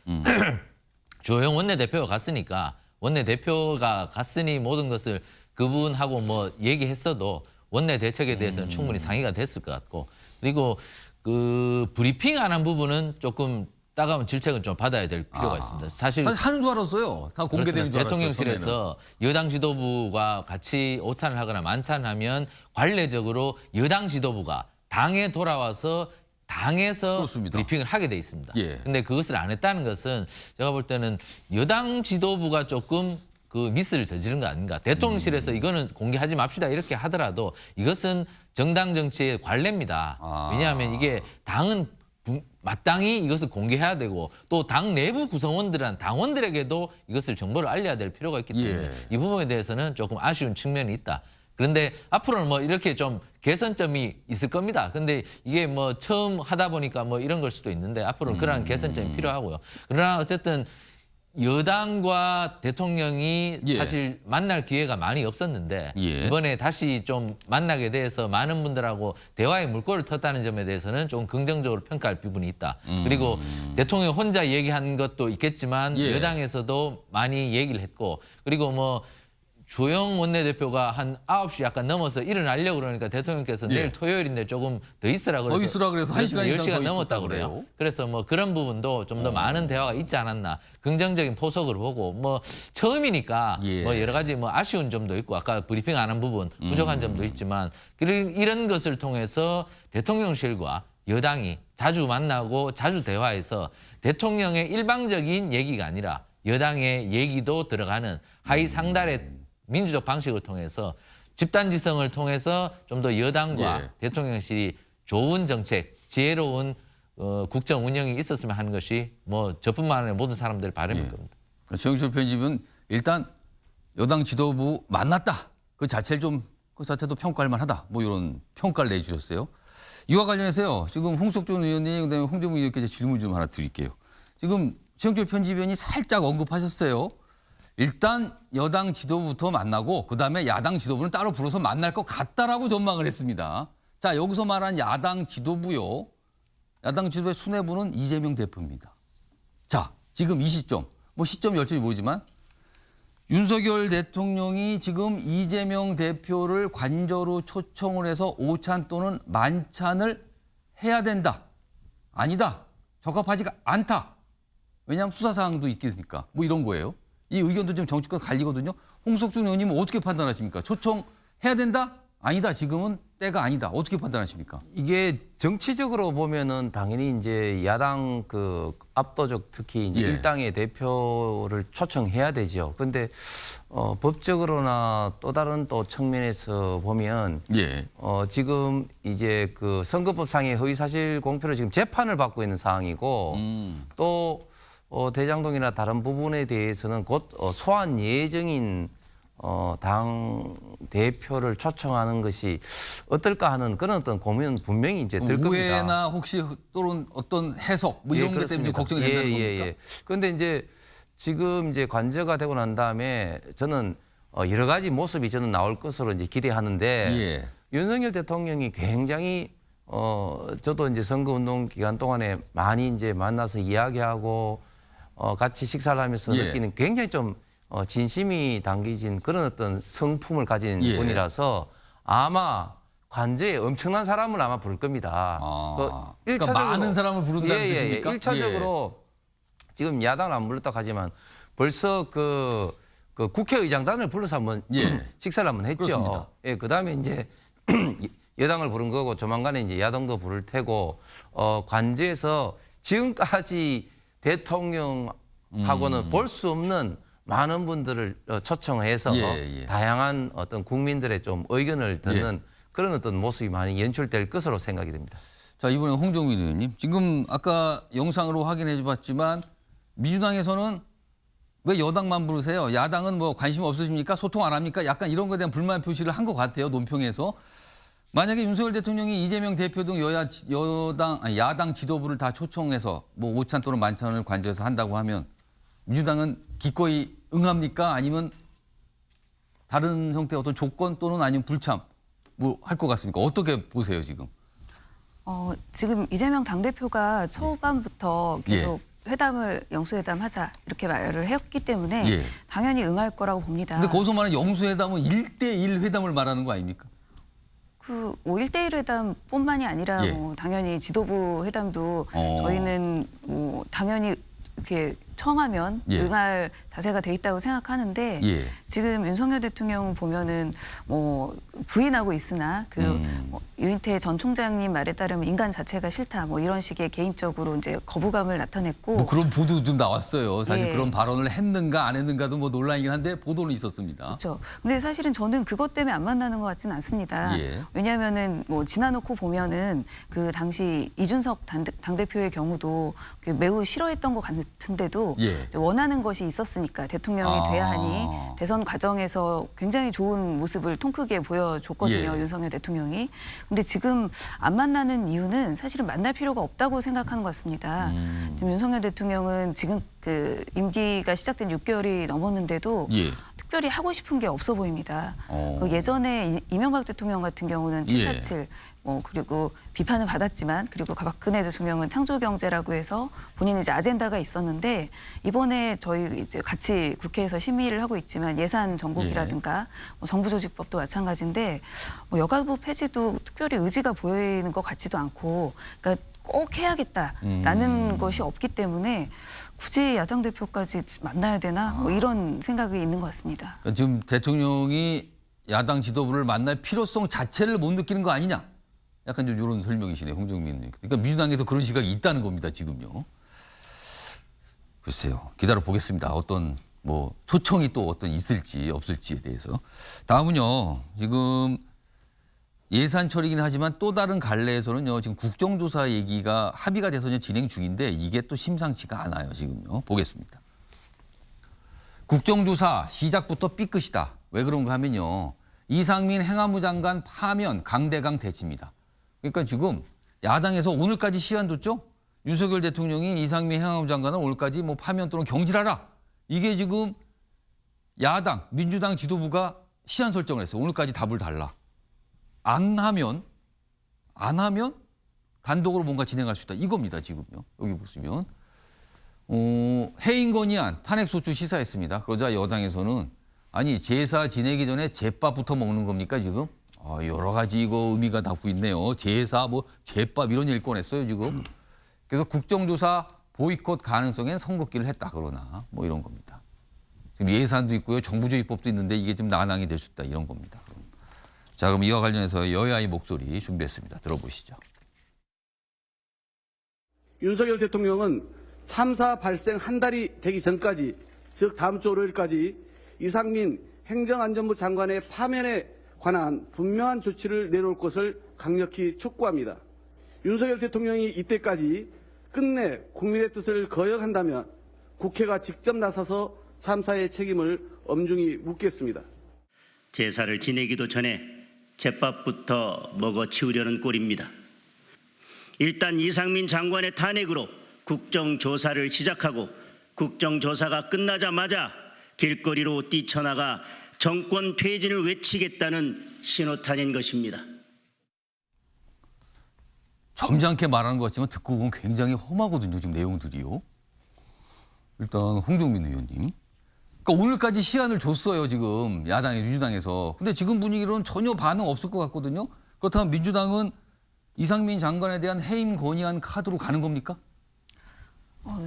주호영 원내대표가 갔으니까 원내대표가 갔으니 모든 것을 그분하고 뭐 얘기했어도 원내 대책에 대해서는 충분히 상의가 됐을 것 같고 그리고 그 브리핑 안 한 부분은 조금 따가운 질책은 좀 받아야 될 필요가 있습니다. 사실 하는 줄 알았어요. 다 공개되는 줄 알았죠. 대통령실에서 여당 지도부가 같이 오찬을 하거나 만찬하면 관례적으로 여당 지도부가 당에 돌아와서 당에서 그렇습니다. 브리핑을 하게 돼 있습니다. 예. 근데 그것을 안 했다는 것은 제가 볼 때는 여당 지도부가 조금 그 미스를 저지른 거 아닌가. 대통령실에서 이거는 공개하지 맙시다 이렇게 하더라도 이것은 정당 정치의 관례입니다. 왜냐하면 이게 당은 마땅히 이것을 공개해야 되고 또 당 내부 구성원들한 당원들에게도 이것을 정보를 알려야 될 필요가 있기 때문에 예. 이 부분에 대해서는 조금 아쉬운 측면이 있다. 그런데 앞으로는 뭐 이렇게 좀 개선점이 있을 겁니다. 근데 이게 뭐 처음 하다 보니까 뭐 이런 걸 수도 있는데 앞으로는 그러한 개선점이 필요하고요. 그러나 어쨌든 여당과 대통령이 예. 사실 만날 기회가 많이 없었는데 예. 이번에 다시 좀 만나게 돼서 많은 분들하고 대화의 물꼬를 텄다는 점에 대해서는 좀 긍정적으로 평가할 부분이 있다. 그리고 대통령 혼자 얘기한 것도 있겠지만 예. 여당에서도 많이 얘기를 했고 그리고 뭐 주호영 원내대표가 한 9시 약간 넘어서 일어나려고 그러니까 대통령께서 예. 내일 토요일인데 조금 더 있으라 그래서 더 있으라 그래서 1시간 이상 10시간 더 넘었다 있었다고 그래요. 그래요? 그래서 뭐 그런 부분도 좀 더 많은 대화가 있지 않았나 긍정적인 포석으로 보고 뭐 처음이니까 예. 뭐 여러 가지 뭐 아쉬운 점도 있고 아까 브리핑 안 한 부분 부족한 점도 있지만 이런 것을 통해서 대통령실과 여당이 자주 만나고 자주 대화해서 대통령의 일방적인 얘기가 아니라 여당의 얘기도 들어가는 하위 상달의 민주적 방식을 통해서 집단지성을 통해서 좀 더 여당과 예. 대통령실이 좋은 정책, 지혜로운 국정 운영이 있었으면 하는 것이 뭐 저뿐만 아니라 모든 사람들의 바람일 겁니다. 최영철 편집은 일단 여당 지도부 만났다. 그 자체도 평가할 만하다. 뭐 이런 평가를 내주셨어요. 이와 관련해서요. 지금 홍석준 의원님 그다음에 홍정무 의원께서 질문 좀 하나 드릴게요. 지금 최영철 편집위원이 살짝 언급하셨어요. 일단 여당 지도부부터 만나고 그다음에 야당 지도부는 따로 불러서 만날 것 같다라고 전망을 했습니다. 자, 여기서 말한 야당 지도부요. 야당 지도부의 수뇌부는 이재명 대표입니다. 자, 지금 이 시점, 뭐 시점 열정이 모르지만 윤석열 대통령이 지금 이재명 대표를 관저로 초청을 해서 오찬 또는 만찬을 해야 된다. 아니다. 적합하지가 않다. 왜냐하면 수사사항도 있겠으니까. 뭐 이런 거예요. 이 의견도 좀 정치권 갈리거든요. 홍석준 의원님은 어떻게 판단하십니까? 초청해야 된다? 아니다. 지금은 때가 아니다. 어떻게 판단하십니까? 이게 정치적으로 보면은 당연히 이제 야당 그 압도적 특히 이제 예. 일당의 대표를 초청해야 되죠. 근데 법적으로나 또 다른 또 측면에서 보면 예. 지금 이제 그 선거법상의 허위사실 공표를 지금 재판을 받고 있는 상황이고 또 대장동이나 다른 부분에 대해서는 곧 소환 예정인 당 대표를 초청하는 것이 어떨까 하는 그런 어떤 고민은 분명히 이제 들 겁니다. 오해나 혹시 또는 어떤 해석 뭐 이런 것 때문에 걱정이 된다는 겁니까? 그런데 이제 지금 이제 관저가 되고 난 다음에 저는 여러 가지 모습이 저는 나올 것으로 이제 기대하는데 예. 윤석열 대통령이 굉장히 저도 이제 선거운동 기간 동안에 많이 이제 만나서 이야기하고 같이 식사를 하면서 예. 느끼는 굉장히 좀 진심이 담겨진 그런 어떤 성품을 가진 예. 분이라서 아마 관저에 엄청난 사람을 아마 부를 겁니다. 그러니까 많은 사람을 부른다는 뜻입니까? 1차적으로 지금 야당을 안 불렀다고 하지만 벌써 그 국회의장단을 불러서 한번 예. 식사를 한번 했죠. 그렇습니다. 예, 그다음에 이제 여당을 부른 거고 조만간에 이제 야당도 부를 테고 관저에서 지금까지 대통령하고는 볼 수 없는 많은 분들을 초청해서 예, 예. 다양한 어떤 국민들의 좀 의견을 듣는 그런 어떤 모습이 많이 연출될 것으로 생각이 됩니다. 자, 이번에 홍정민 의원님. 지금 아까 영상으로 확인해 봤지만 민주당에서는 왜 여당만 부르세요? 야당은 뭐 관심 없으십니까? 소통 안 합니까? 약간 이런 거에 대한 불만 표시를 한 것 같아요. 논평에서. 만약에 윤석열 대통령이 이재명 대표 등 야당 지도부를 다 초청해서 뭐 오찬 또는 만찬을 관저에서 한다고 하면 민주당은 기꺼이 응합니까? 아니면 다른 형태의 어떤 조건 또는 아니면 불참 뭐 할 것 같습니까? 어떻게 보세요, 지금? 지금 이재명 당대표가 초반부터 계속 영수회담 하자 이렇게 말을 했기 때문에 예. 당연히 응할 거라고 봅니다. 근데 거기서 말하는 영수회담은 1대1 회담을 말하는 거 아닙니까? 그 1대1 회담뿐만이 아니라 예. 뭐 당연히 지도부 회담도 저희는 뭐 당연히 이렇게 청하면 예. 응할 자세가 돼 있다고 생각하는데 예. 지금 윤석열 대통령 보면은 뭐 부인하고 있으나 뭐 유인태 전 총장님 말에 따르면 인간 자체가 싫다 뭐 이런 식의 개인적으로 이제 거부감을 나타냈고 뭐 그런 보도 좀 나왔어요. 사실 예. 그런 발언을 했는가 안 했는가도 뭐 논란이긴 한데 보도는 있었습니다. 그렇죠. 근데 사실은 저는 그것 때문에 안 만나는 것 같지는 않습니다. 예. 왜냐하면은 뭐 지나놓고 보면은 그 당시 이준석 당대표의 경우도 매우 싫어했던 것 같은데도 예. 원하는 것이 있었으니까 대통령이 돼야 하니 대선 과정에서 굉장히 좋은 모습을 통 크게 보여줬거든요. 예. 윤석열 대통령이. 근데 지금 안 만나는 이유는 사실은 만날 필요가 없다고 생각하는 것 같습니다. 지금 윤석열 대통령은 지금 그 임기가 시작된 6개월이 넘었는데도 예. 특별히 하고 싶은 게 없어 보입니다. 어. 예전에 이명박 대통령 같은 경우는 예. 747 그리고 비판을 받았지만 그리고 박근혜 대통령은 창조경제라고 해서 본인의 이제 아젠다가 있었는데 이번에 저희 이제 같이 국회에서 심의를 하고 있지만 예산 정국이라든가 뭐 정부조직법도 마찬가지인데 뭐 여가부 폐지도 특별히 의지가 보이는 것 같지도 않고 그러니까 꼭 해야겠다라는 것이 없기 때문에 굳이 야당 대표까지 만나야 되나 뭐 이런 생각이 있는 것 같습니다. 그러니까 지금 대통령이 야당 지도부를 만날 필요성 자체를 못 느끼는 거 아니냐? 약간 좀 이런 설명이시네요, 홍정민 의원님. 그러니까 민주당에서 그런 시각이 있다는 겁니다, 지금요. 글쎄요, 기다려 보겠습니다. 어떤 뭐 초청이 또 어떤 있을지 없을지에 대해서. 다음은요, 지금 예산 처리긴 하지만 또 다른 갈래에서는요, 지금 국정조사 얘기가 합의가 돼서 진행 중인데 이게 또 심상치가 않아요, 지금요. 보겠습니다. 국정조사 시작부터 삐끗이다. 왜 그런가 하면요, 이상민 행안부 장관 파면 강대강 대치입니다. 그러니까 지금 야당에서 오늘까지 시한 뒀죠? 윤석열 대통령이 이상민 행안부 장관을 오늘까지 뭐 파면 또는 경질하라. 이게 지금 야당, 민주당 지도부가 시한 설정을 했어요. 오늘까지 답을 달라. 안 하면 단독으로 뭔가 진행할 수 있다. 이겁니다, 지금요. 여기 보시면. 해임 건의안 탄핵소추 시사했습니다. 그러자 여당에서는 아니 제사 지내기 전에 제밥부터 먹는 겁니까 지금? 여러 가지 이거 의미가 담고 있네요. 제사 뭐 제밥 이런 얘기를 꺼냈어요 지금. 그래서 국정조사 보이콧 가능성엔 선긋기를 했다 그러나 뭐 이런 겁니다. 지금 예산도 있고요, 정부조직법도 있는데 이게 좀 난항이 될 수 있다 이런 겁니다. 자, 그럼 이와 관련해서 여야의 목소리 준비했습니다. 들어보시죠. 윤석열 대통령은 참사 발생 한 달이 되기 전까지, 즉 다음 주 월요일까지 이상민 행정안전부 장관의 파면에 관한 분명한 조치를 내놓을 것을 강력히 촉구합니다. 윤석열 대통령이 이때까지 끝내 국민의 뜻을 거역한다면 국회가 직접 나서서 참사의 책임을 엄중히 묻겠습니다. 제사를 지내기도 전에 제밥부터 먹어치우려는 꼴입니다. 일단 이상민 장관의 탄핵으로 국정조사를 시작하고 국정조사가 끝나자마자 길거리로 뛰쳐나가 정권 퇴진을 외치겠다는 신호탄인 것입니다. 점잖게 말하는 것 같지만 듣고 보면 굉장히 험하거든요. 지금 내용들이요. 일단 홍종민 의원님. 그러니까 오늘까지 시한을 줬어요. 지금 야당에 민주당에서. 근데 지금 분위기로는 전혀 반응 없을 것 같거든요. 그렇다면 민주당은 이상민 장관에 대한 해임 건의안 카드로 가는 겁니까?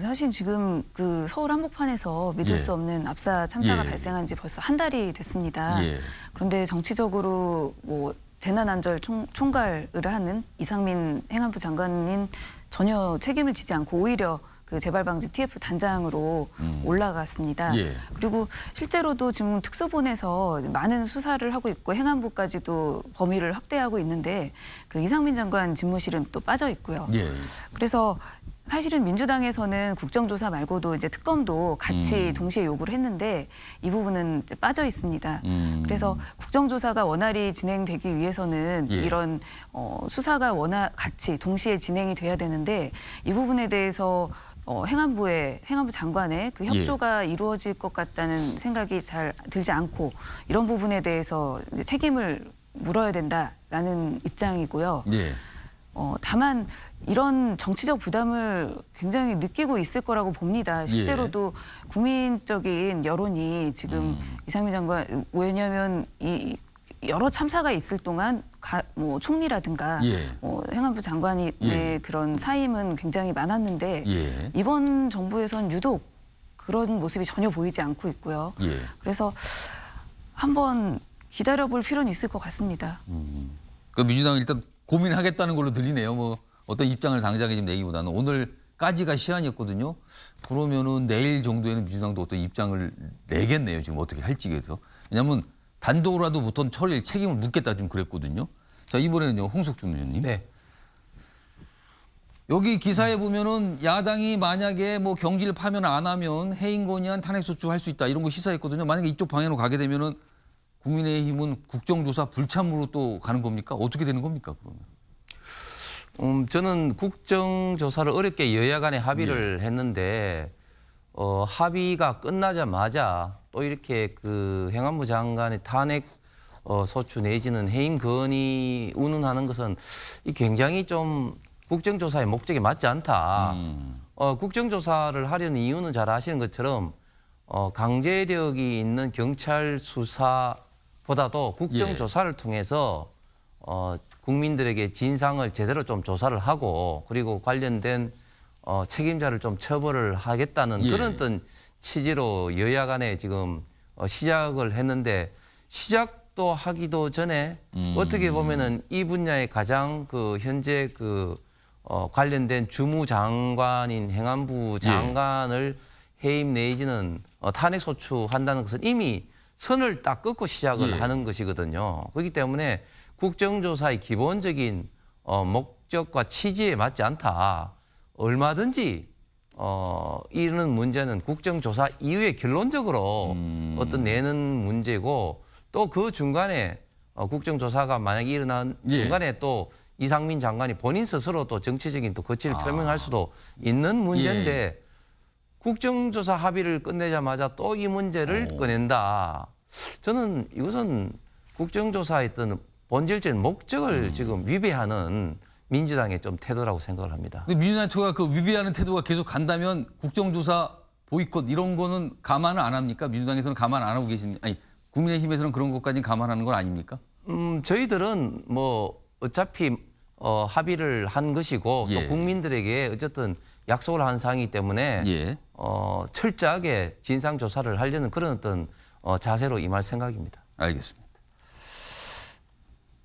사실 지금 그 서울 한복판에서 믿을 예. 수 없는 압사 참사가 예. 발생한 지 벌써 한 달이 됐습니다. 예. 그런데 정치적으로 뭐 재난안전 총괄을 하는 이상민 행안부 장관인 전혀 책임을 지지 않고 오히려 그 재발방지 TF 단장으로 올라갔습니다. 예. 그리고 실제로도 지금 특수본에서 많은 수사를 하고 있고 행안부까지도 범위를 확대하고 있는데 그 이상민 장관 집무실은 또 빠져 있고요. 예. 그래서 사실은 민주당에서는 국정조사 말고도 이제 특검도 같이 동시에 요구를 했는데 이 부분은 이제 빠져 있습니다. 그래서 국정조사가 원활히 진행되기 위해서는 예. 이런 수사가 같이 동시에 진행이 돼야 되는데 이 부분에 대해서 행안부 장관의 그 협조가 이루어질 것 같다는 생각이 잘 들지 않고 이런 부분에 대해서 이제 책임을 물어야 된다라는 입장이고요. 예. 다만 이런 정치적 부담을 굉장히 느끼고 있을 거라고 봅니다. 실제로도 국민적인 여론이 지금 이상민 장관 왜냐하면 이 여러 참사가 있을 동안 뭐 총리라든가 예. 행안부 장관의 예. 그런 사임은 굉장히 많았는데 예. 이번 정부에선 유독 그런 모습이 전혀 보이지 않고 있고요. 예. 그래서 한번 기다려볼 필요는 있을 것 같습니다. 그 민주당은 일단 고민하겠다는 걸로 들리네요. 뭐 어떤 입장을 당장에 지금 내기보다는 오늘까지가 시한이었거든요. 그러면은 내일 정도에는 민주당도 어떤 입장을 내겠네요. 지금 어떻게 할지에 대해서. 왜냐하면 단독으로라도 보통 처리를 책임을 묻겠다 좀 그랬거든요. 자 이번에는요 홍석준 의원님. 네. 여기 기사에 보면은 야당이 만약에 뭐 경기를 파면 안 하면 해임 건의안 탄핵소추 할 수 있다 이런 거 시사했거든요. 만약에 이쪽 방향으로 가게 되면은 국민의힘은 국정조사 불참으로 또 가는 겁니까? 어떻게 되는 겁니까? 그러면? 저는 국정조사를 어렵게 여야 간에 합의를 했는데 합의가 끝나자마자 또 이렇게 그 행안부 장관의 탄핵 소추 내지는 해임 건의 운운하는 것은 이 굉장히 좀 국정조사의 목적에 맞지 않다. 국정조사를 하려는 이유는 잘 아시는 것처럼 강제력이 있는 경찰 수사보다도 국정조사를 통해서 국민들에게 진상을 제대로 좀 조사를 하고 그리고 관련된 책임자를 좀 처벌을 하겠다는 그런 어떤 취지로 여야 간에 지금 시작을 했는데 시작도 하기도 전에 어떻게 보면은 이 분야의 가장 그 현재 그 관련된 주무장관인 행안부 장관을 해임 내지는 탄핵 소추한다는 것은 이미 선을 딱 긋고 시작을 하는 것이거든요. 그렇기 때문에 국정조사의 기본적인 목적과 취지에 맞지 않다. 얼마든지 이런 문제는 국정조사 이후에 결론적으로 어떤 내는 문제고 또 그 중간에 국정조사가 만약에 일어난 중간에 또 이상민 장관이 본인 스스로 또 정치적인 또 거취를 표명할 수도 있는 문제인데 국정조사 합의를 끝내자마자 또 이 문제를 꺼낸다. 저는 이것은 국정조사의 어떤 본질적인 목적을 지금 위배하는 민주당의 좀 태도라고 생각을 합니다. 민주당 태도가 그 위배하는 태도가 계속 간다면 국정조사 보이콧 이런 거는 감안을 안 합니까? 민주당에서는 감안 안 하고 계십니까? 아니 국민의힘에서는 그런 것까지는 감안하는 건 아닙니까? 저희들은 뭐 어차피 합의를 한 것이고 또 국민들에게 어쨌든 약속을 한 사항이기 때문에 철저하게 진상 조사를 하려는 그런 어떤 자세로 임할 생각입니다. 알겠습니다.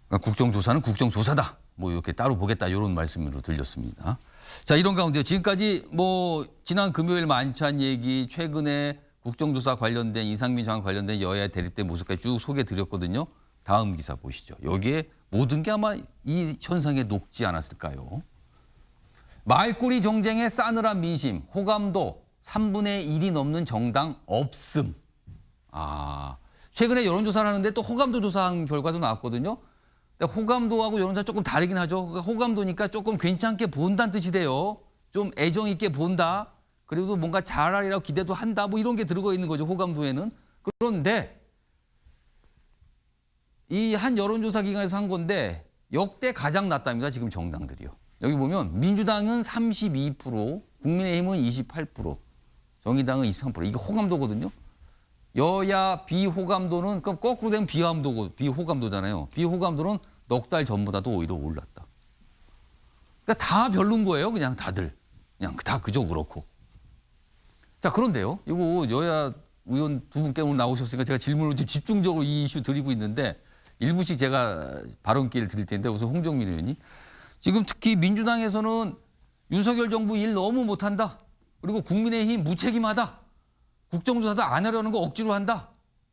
그러니까 국정조사는 국정조사다. 뭐 이렇게 따로 보겠다 이런 말씀으로 들렸습니다. 자 이런 가운데 지금까지 뭐 지난 금요일 만찬 얘기 최근에 국정조사 관련된 이상민 장관 관련된 여야 대립된 모습까지 쭉 소개해드렸거든요. 다음 기사 보시죠. 여기에 모든 게 아마 이 현상에 녹지 않았을까요? 말꼬리 정쟁의 싸늘한 민심, 호감도 3분의 1이 넘는 정당 없음. 최근에 여론조사를 하는데 또 호감도 조사한 결과도 나왔거든요. 근데 호감도하고 여론조사 조금 다르긴 하죠. 그러니까 호감도니까 조금 괜찮게 본다는 뜻이 돼요. 좀 애정 있게 본다. 그리고 뭔가 잘하리라고 기대도 한다. 뭐 이런 게 들어가 있는 거죠. 호감도에는. 그런데 이 한 여론조사 기관에서 한 건데 역대 가장 낮답니다. 지금 정당들이요. 여기 보면 민주당은 32%, 국민의힘은 28%, 정의당은 23%. 이게 호감도거든요. 여야 비호감도는 그럼 거꾸로 되면 비호감도잖아요. 비호감도는 넉 달 전보다도 오히려 올랐다. 그러니까 다 별론 거예요. 그냥 다들. 그냥 다 그저 그렇고. 자, 그런데요. 이거 여야 의원 두 분께 오늘 나오셨으니까 제가 질문을 좀 집중적으로 이 이슈 드리고 있는데 일부씩 제가 발언 기회를 드릴 텐데 우선 홍정민 의원이 지금 특히 민주당에서는 윤석열 정부 일 너무 못한다. 그리고 국민의힘 무책임하다. 국정조사도 안 하려는 거 억지로 한다.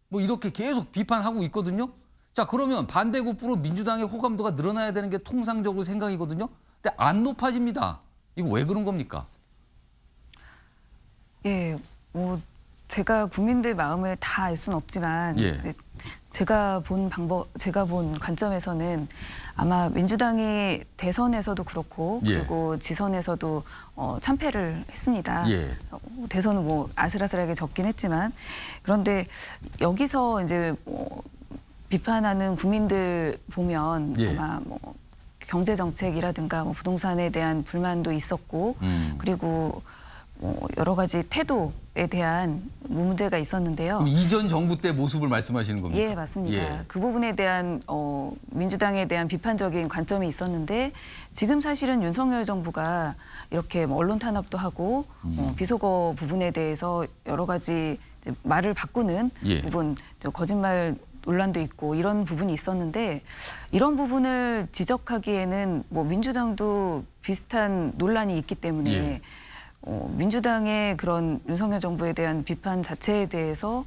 뭐 이렇게 계속 비판하고 있거든요. 자, 그러면 반대급부로 민주당의 호감도가 늘어나야 되는 게 통상적으로 생각이거든요. 근데 안 높아집니다. 이거 왜 그런 겁니까? 예, 뭐 제가 국민들 마음을 다 알 수는 없지만 예. 제가 본 관점에서는 아마 민주당이 대선에서도 그렇고 예. 그리고 지선에서도 참패를 했습니다. 예. 대선은 뭐 아슬아슬하게 졌긴 했지만 그런데 여기서 이제 비판하는 국민들 보면 예. 아마 뭐 경제 정책이라든가 뭐 부동산에 대한 불만도 있었고 그리고 여러 가지 태도에 대한 문제가 있었는데요. 그럼 이전 정부 때 모습을 말씀하시는 겁니까? 예, 맞습니다. 예. 그 부분에 대한 민주당에 대한 비판적인 관점이 있었는데 지금 사실은 윤석열 정부가 이렇게 뭐 언론 탄압도 하고 비속어 부분에 대해서 여러 가지 이제 말을 바꾸는 예. 부분, 거짓말 논란도 있고 이런 부분이 있었는데 이런 부분을 지적하기에는 뭐 민주당도 비슷한 논란이 있기 때문에 예. 민주당의 그런 윤석열 정부에 대한 비판 자체에 대해서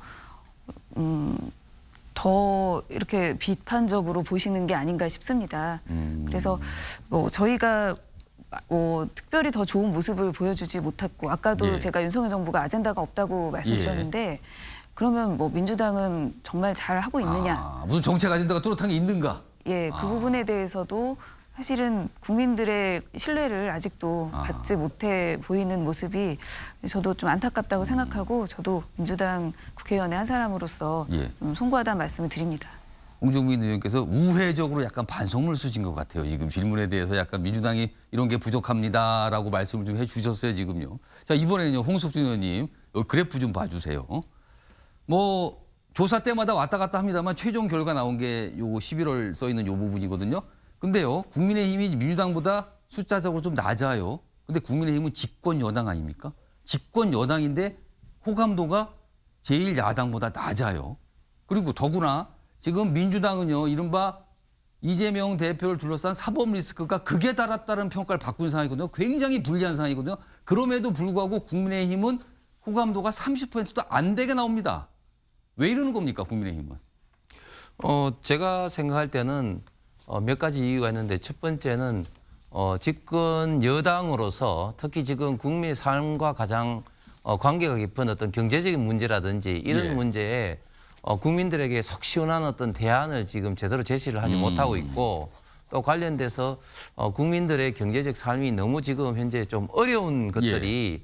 더 이렇게 비판적으로 보시는 게 아닌가 싶습니다. 그래서 저희가 특별히 더 좋은 모습을 보여주지 못했고 아까도 예. 제가 윤석열 정부가 아젠다가 없다고 말씀드렸는데 그러면 뭐 민주당은 정말 잘 하고 있느냐? 무슨 정책 아젠다가 뚜렷한 게 있는가? 예, 그 부분에 대해서도 사실은 국민들의 신뢰를 아직도 받지 못해 보이는 모습이 저도 좀 안타깝다고 생각하고 저도 민주당 국회의원의 한 사람으로서 예. 좀 송구하다는 말씀을 드립니다. 홍정민 의원께서 우회적으로 약간 반성을 쓰신 것 같아요. 지금 질문에 대해서 약간 민주당이 이런 게 부족합니다라고 말씀을 좀 해주셨어요. 지금요. 자, 이번에는요. 홍석준 의원님 그래프 좀 봐주세요. 뭐 조사 때마다 왔다 갔다 합니다만 최종 결과 나온 게 요거 11월 써 있는 요 부분이거든요. 근데요, 국민의힘이 민주당보다 숫자적으로 좀 낮아요. 근데 국민의힘은 집권 여당 아닙니까? 집권 여당인데 호감도가 제일 야당보다 낮아요. 그리고 더구나 지금 민주당은요, 이른바 이재명 대표를 둘러싼 사법 리스크가 극에 달았다는 평가를 바꾼 상황이거든요. 굉장히 불리한 상황이거든요. 그럼에도 불구하고 국민의힘은 호감도가 30%도 안 되게 나옵니다. 왜 이러는 겁니까, 국민의힘은? 제가 생각할 때는 몇 가지 이유가 있는데 첫 번째는 집권 여당으로서 특히 지금 국민의 삶과 가장 관계가 깊은 어떤 경제적인 문제라든지 이런 예. 문제에 국민들에게 속 시원한 어떤 대안을 지금 제대로 제시를 하지 못하고 있고 또 관련돼서 국민들의 경제적 삶이 너무 지금 현재 좀 어려운 것들이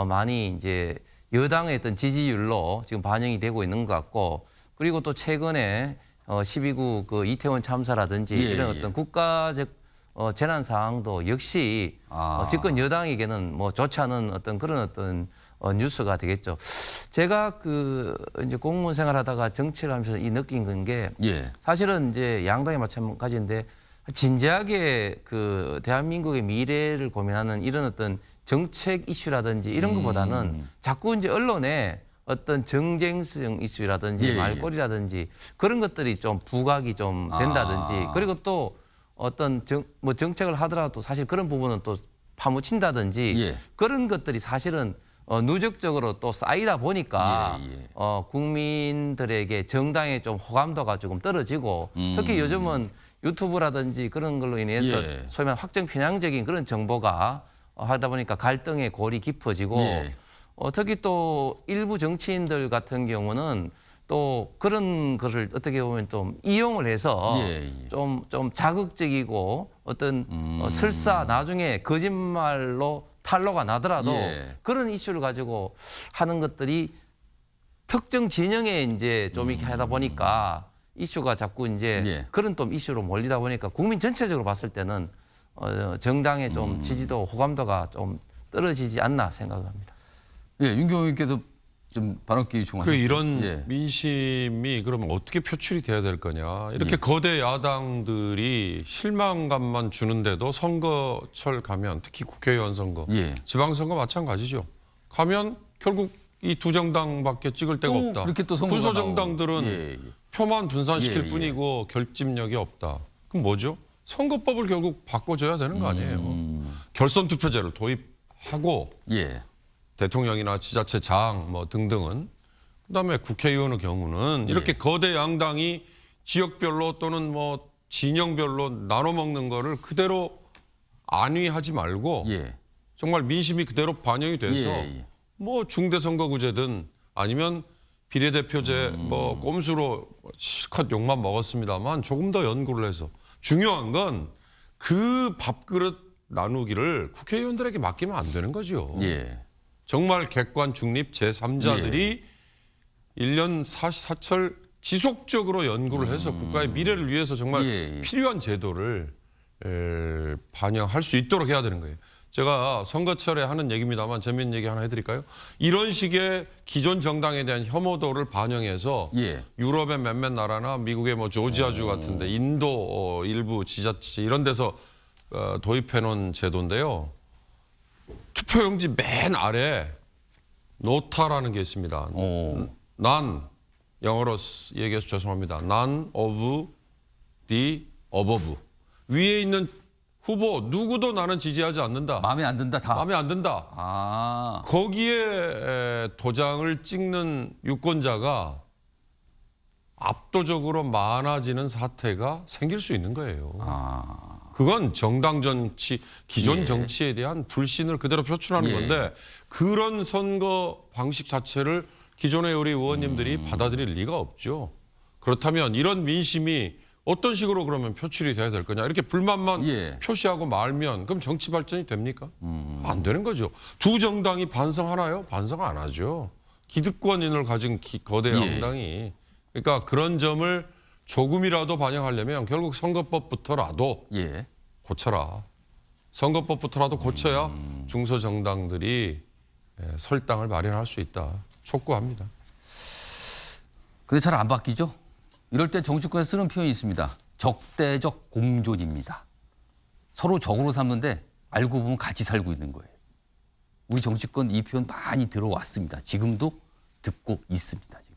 많이 이제 여당의 어떤 지지율로 지금 반영이 되고 있는 것 같고 그리고 또 최근에 12구 그 이태원 참사라든지 이런 어떤 국가적 재난 상황도 역시 집권 여당에게는 뭐 좋지 않은 어떤 그런 어떤 뉴스가 되겠죠. 제가 그 이제 공무원 생활하다가 정치를 하면서 이 느낀 건 게 사실은 이제 양당이 마찬가지인데 진지하게 그 대한민국의 미래를 고민하는 이런 어떤 정책 이슈라든지 이런 것보다는 자꾸 이제 언론에 어떤 정쟁성 이슈라든지 말꼬리라든지 그런 것들이 좀 부각이 좀 된다든지 그리고 또 어떤 뭐 정책을 하더라도 사실 그런 부분은 또 파묻힌다든지 그런 것들이 사실은 누적적으로 또 쌓이다 보니까 국민들에게 정당의 좀 호감도가 조금 떨어지고 특히 요즘은 유튜브라든지 그런 걸로 인해서 소위 말하는 확정 편향적인 그런 정보가 하다 보니까 갈등의 골이 깊어지고 특히 또 일부 정치인들 같은 경우는 또 그런 것을 어떻게 보면 좀 이용을 해서 좀 자극적이고 어떤 설사 나중에 거짓말로 탄로가 나더라도 그런 이슈를 가지고 하는 것들이 특정 진영에 이제 좀 이렇게 하다 보니까 이슈가 자꾸 이제 그런 또 이슈로 몰리다 보니까 국민 전체적으로 봤을 때는 정당의 좀 지지도 호감도가 좀 떨어지지 않나 생각합니다. 예, 윤경호 의원께서 좀 발언 기회 요청하셨어요. 이런 예. 민심이 그러면 어떻게 표출이 돼야 될 거냐. 이렇게 거대 야당들이 실망감만 주는데도 선거철 가면 특히 국회의원 선거, 예. 지방선거 마찬가지죠. 가면 결국 이 두 정당밖에 찍을 데가 또 없다. 그렇게 또 선거가 군소정당들은 나오고. 예. 표만 분산시킬 예, 예. 뿐이고 결집력이 없다. 그럼 뭐죠? 선거법을 결국 바꿔줘야 되는 거 아니에요. 결선 투표제를 도입하고 예. 대통령이나 지자체장 뭐 등등은 그다음에 국회의원의 경우는 이렇게 거대 양당이 지역별로 또는 뭐 진영별로 나눠 먹는 거를 그대로 안위하지 말고 예. 정말 민심이 그대로 반영이 돼서 예. 뭐 중대선거구제든 아니면 비례대표제 뭐 꼼수로 실컷 욕만 먹었습니다만 조금 더 연구를 해서 중요한 건 그 밥그릇 나누기를 국회의원들에게 맡기면 안 되는 거죠. 예. 정말 객관 중립 제3자들이 1년 사시사철 지속적으로 연구를 해서 국가의 미래를 위해서 정말 예. 필요한 제도를 반영할 수 있도록 해야 되는 거예요. 제가 선거철에 하는 얘기입니다만 재미있는 얘기 하나 해드릴까요? 이런 식의 기존 정당에 대한 혐오도를 반영해서 예. 유럽의 몇몇 나라나 미국의 뭐 조지아주 같은데 인도 일부 지자체 이런 데서 도입해 놓은 제도인데요. 투표용지 맨 아래 노타라는 게 있습니다. 난 영어로 얘기해서 죄송합니다. None of the above. 위에 있는 후보 누구도 나는 지지하지 않는다. 마음에 안 든다 다. 마음에 안 든다. 아. 거기에 도장을 찍는 유권자가 압도적으로 많아지는 사태가 생길 수 있는 거예요. 그건 정당 정치, 기존 예. 정치에 대한 불신을 그대로 표출하는 예. 건데 그런 선거 방식 자체를 기존의 우리 의원님들이 받아들일 리가 없죠. 그렇다면 이런 민심이 어떤 식으로 그러면 표출이 돼야 될 거냐. 이렇게 불만만 예. 표시하고 말면 그럼 정치 발전이 됩니까? 안 되는 거죠. 두 정당이 반성하나요? 반성 안 하죠. 기득권인을 가진 거대 예. 양당이. 그러니까 그런 점을 조금이라도 반영하려면 결국 선거법부터라도 예. 고쳐라. 선거법부터라도 고쳐야 중소정당들이 설당을 마련할 수 있다. 촉구합니다. 근데 잘 안 바뀌죠? 이럴 때 정치권에 쓰는 표현이 있습니다. 적대적 공존입니다. 서로 적으로 삼는데 알고 보면 같이 살고 있는 거예요. 우리 정치권 이 표현 많이 들어왔습니다. 지금도 듣고 있습니다. 지금.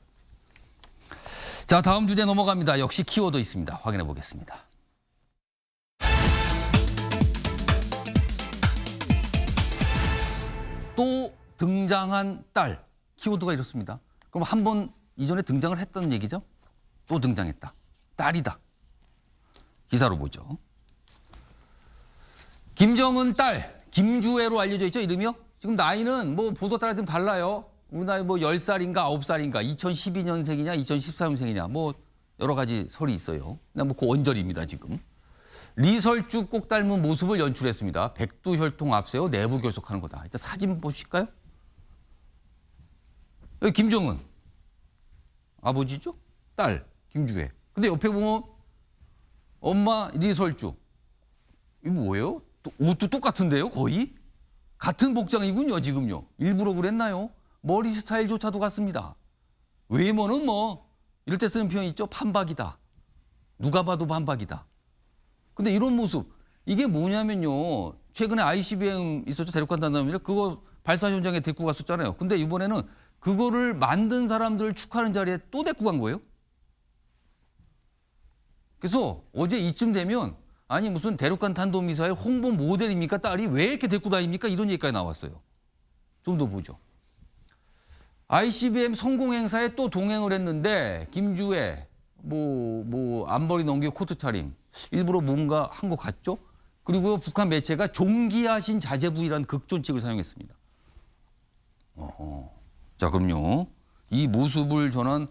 자, 다음 주제 넘어갑니다. 역시 키워드 있습니다. 확인해 보겠습니다. 또 등장한 딸. 키워드가 이렇습니다. 그럼 한 번 이전에 등장을 했던 얘기죠? 또 등장했다. 딸이다. 기사로 보죠. 김정은 딸, 김주애로 알려져 있죠, 이름이요? 지금 나이는 뭐 보도 따라 좀 달라요. 우리 나이 뭐 10살인가 9살인가 2012년생이냐 2013년생이냐 뭐 여러 가지 설이 있어요. 그냥 뭐 그 원절입니다, 지금. 리설주 꼭 닮은 모습을 연출했습니다. 백두혈통 앞세워 내부 결속하는 거다. 일단 사진 보실까요? 여기 김정은. 아버지죠? 딸, 김주애. 근데 옆에 보면 엄마 리설주. 이거 뭐예요? 옷도 똑같은데요, 거의? 같은 복장이군요, 지금요. 일부러 그랬나요? 머리 스타일조차도 같습니다. 외모는 뭐 이럴 때 쓰는 표현 있죠? 판박이다. 누가 봐도 판박이다. 근데 이런 모습, 이게 뭐냐면요. 최근에 ICBM 있었죠, 대륙간 탄도미사일. 그거 발사 현장에 데리고 갔었잖아요. 근데 이번에는 그거를 만든 사람들을 축하하는 자리에 또 데리고 간 거예요. 그래서 어제 이쯤 되면 아니 무슨 대륙간 탄도미사일 홍보 모델입니까? 딸이 왜 이렇게 데리고 다닙니까? 이런 얘기까지 나왔어요. 좀 더 보죠. ICBM 성공 행사에 또 동행을 했는데 김주애 뭐 앞머리 넘기고 코트 차림 일부러 뭔가 한 것 같죠? 그리고 북한 매체가 종기하신 자제부이라는 극존칭을 사용했습니다. 자, 그럼요. 이 모습을 전한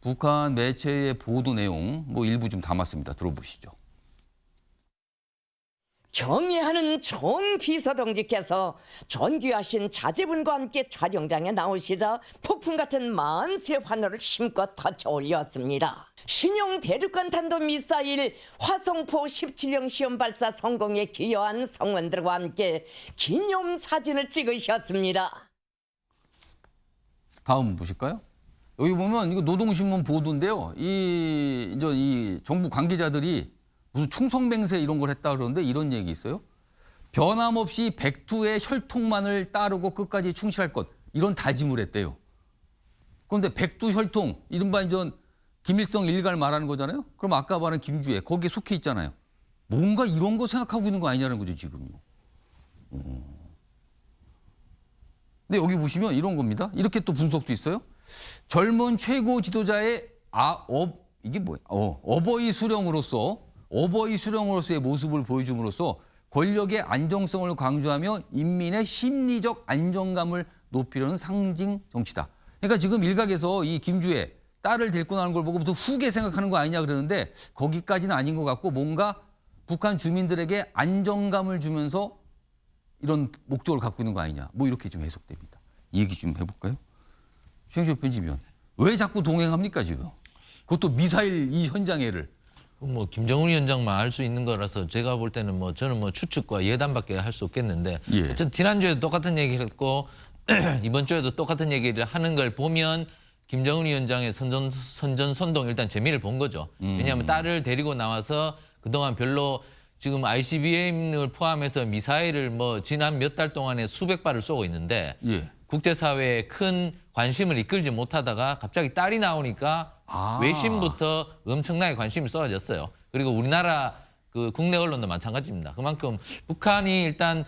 북한 매체의 보도 내용 뭐 일부 좀 담았습니다. 들어보시죠. 경애하는 총비서동지께서 존귀하신 자제분과 함께 촬영장에 나오시자 폭풍 같은 만세 환호를 힘껏 터쳐올렸습니다. 신형 대륙간 탄도미사일 화성포 17형 시험 발사 성공에 기여한 성원들과 함께 기념사진을 찍으셨습니다. 다음 보실까요? 여기 보면 이거 노동신문 보도인데요. 이 정부 관계자들이 무슨 충성맹세 이런 걸 했다 그러는데 이런 얘기 있어요. 변함없이 백두의 혈통만을 따르고 끝까지 충실할 것 이런 다짐을 했대요. 그런데 백두 혈통 이른바 이제 김일성 일가를 말하는 거잖아요. 그럼 아까 말한 김주애 거기에 속해 있잖아요. 뭔가 이런 거 생각하고 있는 거 아니냐는 거죠 지금요. 근데 여기 보시면 이런 겁니다. 이렇게 또 분석도 있어요. 젊은 최고 지도자의 이게 뭐야? 어버이 수령으로서의 모습을 보여줌으로써 권력의 안정성을 강조하며 인민의 심리적 안정감을 높이려는 상징 정치다. 그러니까 지금 일각에서 이 김주애 딸을 데리고 나는 걸 보고 무슨 후계 생각하는 거 아니냐 그러는데 거기까지는 아닌 것 같고 뭔가 북한 주민들에게 안정감을 주면서 이런 목적을 갖고 있는 거 아니냐. 뭐 이렇게 좀 해석됩니다. 이 얘기 좀 해볼까요? 최영철 편집위원. 왜 자꾸 동행합니까 지금? 그것도 미사일 이 현장에를. 뭐 김정은 위원장만 알 수 있는 거라서 제가 볼 때는 뭐 저는 뭐 추측과 예단밖에 할 수 없겠는데 예. 어쨌든 지난주에도 똑같은 얘기를 했고 이번 주에도 똑같은 얘기를 하는 걸 보면 김정은 위원장의 선전선동 일단 재미를 본 거죠. 왜냐하면 딸을 데리고 나와서 그동안 별로 지금 ICBM을 포함해서 미사일을 뭐 지난 몇 달 동안에 수백 발을 쏘고 있는데 예. 국제사회에 큰 관심을 이끌지 못하다가 갑자기 딸이 나오니까 외신부터 엄청나게 관심이 쏟아졌어요. 그리고 우리나라 그 국내 언론도 마찬가지입니다. 그만큼 북한이 일단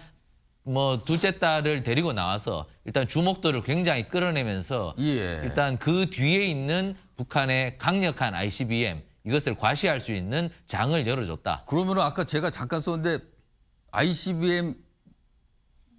뭐 둘째 딸을 데리고 나와서 일단 주목도를 굉장히 끌어내면서 예. 일단 그 뒤에 있는 북한의 강력한 ICBM 이것을 과시할 수 있는 장을 열어줬다. 그러면 아까 제가 잠깐 썼는데 ICBM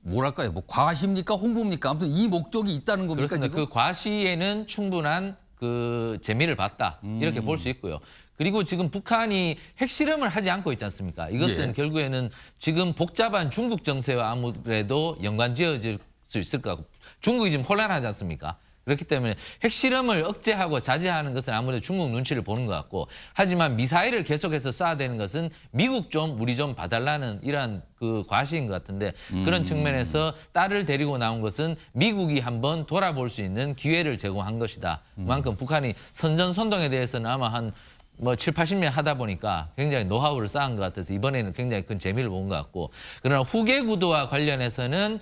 뭐랄까요? 뭐 과시입니까? 홍보입니까? 아무튼 이 목적이 있다는 겁니까? 그렇습니다. 지금? 그 과시에는 충분한 그 재미를 봤다. 이렇게 볼 수 있고요. 그리고 지금 북한이 핵실험을 하지 않고 있지 않습니까? 이것은 예. 결국에는 지금 복잡한 중국 정세와 아무래도 연관지어질 수 있을 것 같고 중국이 지금 혼란하지 않습니까? 그렇기 때문에 핵실험을 억제하고 자제하는 것은 아무래도 중국 눈치를 보는 것 같고 하지만 미사일을 계속해서 쏴대는 것은 미국 좀 우리 좀 봐달라는 이러한 그 과시인 것 같은데 그런 측면에서 딸을 데리고 나온 것은 미국이 한번 돌아볼 수 있는 기회를 제공한 것이다. 그만큼 북한이 선전선동에 대해서는 아마 한 뭐 7, 80년 하다 보니까 굉장히 노하우를 쌓은 것 같아서 이번에는 굉장히 큰 재미를 본 것 같고 그러나 후계 구도와 관련해서는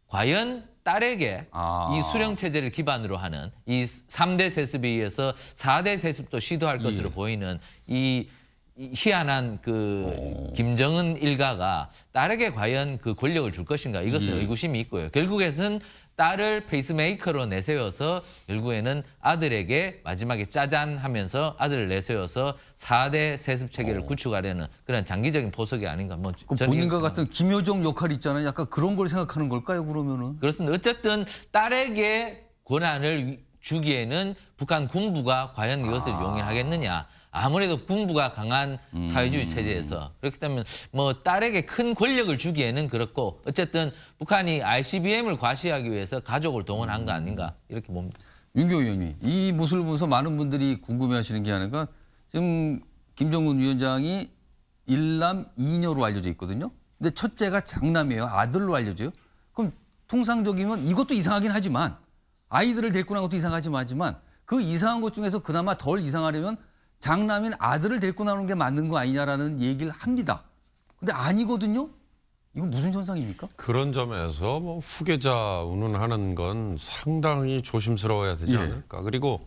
과연 딸에게 이 수령 체제를 기반으로 하는 이 3대 세습에 의해서 4대 세습도 시도할 것으로 보이는 이 희한한 그 김정은 일가가 딸에게 과연 그 권력을 줄 것인가 이것은 의구심이 있고요. 결국에는 딸을 페이스메이커로 내세워서 결국에는 아들에게 마지막에 짜잔 하면서 아들을 내세워서 4대 세습 체계를 구축하려는 그런 장기적인 포석이 아닌가. 뭐 본인과 같은 김여정 역할이 있잖아요. 약간 그런 걸 생각하는 걸까요, 그러면은? 그렇습니다. 어쨌든 딸에게 권한을 주기에는 북한 군부가 과연 이것을 용인하겠느냐. 아무래도 군부가 강한 사회주의 체제에서 그렇기 때문에 뭐 딸에게 큰 권력을 주기에는 그렇고 어쨌든 북한이 ICBM을 과시하기 위해서 가족을 동원한 거 아닌가 이렇게 봅니다. 윤교 의원님, 이 모습을 보면서 많은 분들이 궁금해하시는 게 하나가 지금 김정은 위원장이 일남 2녀로 알려져 있거든요. 근데 첫째가 장남이에요. 아들로 알려져요. 그럼 통상적이면 이것도 이상하긴 하지만 아이들을 데리고 나온 것도 이상하지만 그 이상한 것 중에서 그나마 덜 이상하려면 장남인 아들을 데리고 나오는 게 맞는 거 아니냐라는 얘기를 합니다. 근데 아니거든요. 이거 무슨 현상입니까? 그런 점에서 뭐 후계자 운운하는 건 상당히 조심스러워야 되지 예. 않을까. 그리고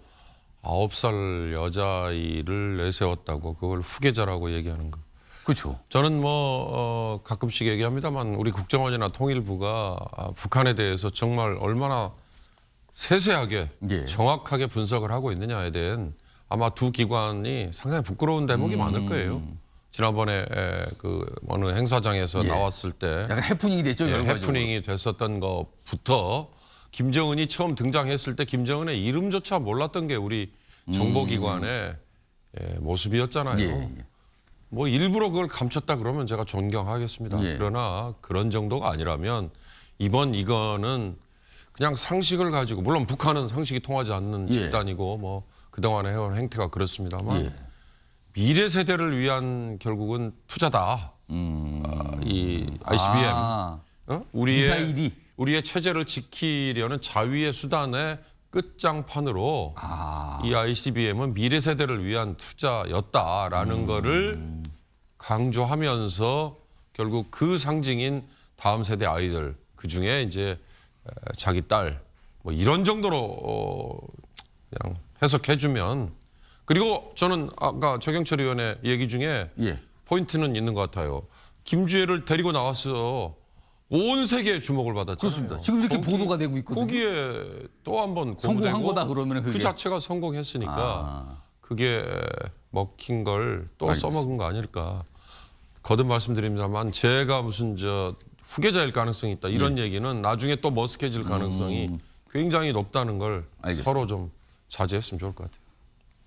9살 여자아이를 내세웠다고 그걸 후계자라고 얘기하는 거. 그렇죠. 저는 뭐 가끔씩 얘기합니다만 우리 국정원이나 통일부가 북한에 대해서 정말 얼마나 세세하게 예. 정확하게 분석을 하고 있느냐에 대한 아마 두 기관이 상당히 부끄러운 대목이 많을 거예요. 지난번에 그 어느 행사장에서 예. 나왔을 때 약간 해프닝이 됐죠. 예, 여러 가지로. 해프닝이 됐었던 것부터 김정은이 처음 등장했을 때 김정은의 이름조차 몰랐던 게 우리 정보기관의 모습이었잖아요. 예, 예. 뭐 일부러 그걸 감췄다 그러면 제가 존경하겠습니다. 예. 그러나 그런 정도가 아니라면 이거는 그냥 상식을 가지고 물론 북한은 상식이 통하지 않는 예. 집단이고 뭐 그동안에 해온 행태가 그렇습니다만 예. 미래 세대를 위한 결국은 투자다. 이 ICBM 아, 우리의 미사일이 체제를 지키려는 자위의 수단의 끝장판으로 이 ICBM은 미래 세대를 위한 투자였다라는 거를 강조하면서 결국 그 상징인 다음 세대 아이들 그 중에 이제 자기 딸 뭐 이런 정도로 그냥 해석해주면 그리고 저는 아까 정영철 의원의 얘기 중에 예. 포인트는 있는 것 같아요. 김주애를 데리고 나와서 온 세계의 주목을 받았잖아요. 그렇습니다. 지금 이렇게 보도가 되고 있거든요. 거기에 또 한 번 성공한 거다 그러면 그게 그 자체가 성공했으니까 아. 그게 먹힌 걸 또 알겠습니다. 써먹은 거 아닐까. 거듭 말씀드립니다만 제가 무슨 후계자일 가능성이 있다 이런 얘기는 나중에 또 머쓱해질 가능성이 굉장히 높다는 걸 알겠습니다. 서로 좀 자제했으면 좋을 것 같아요.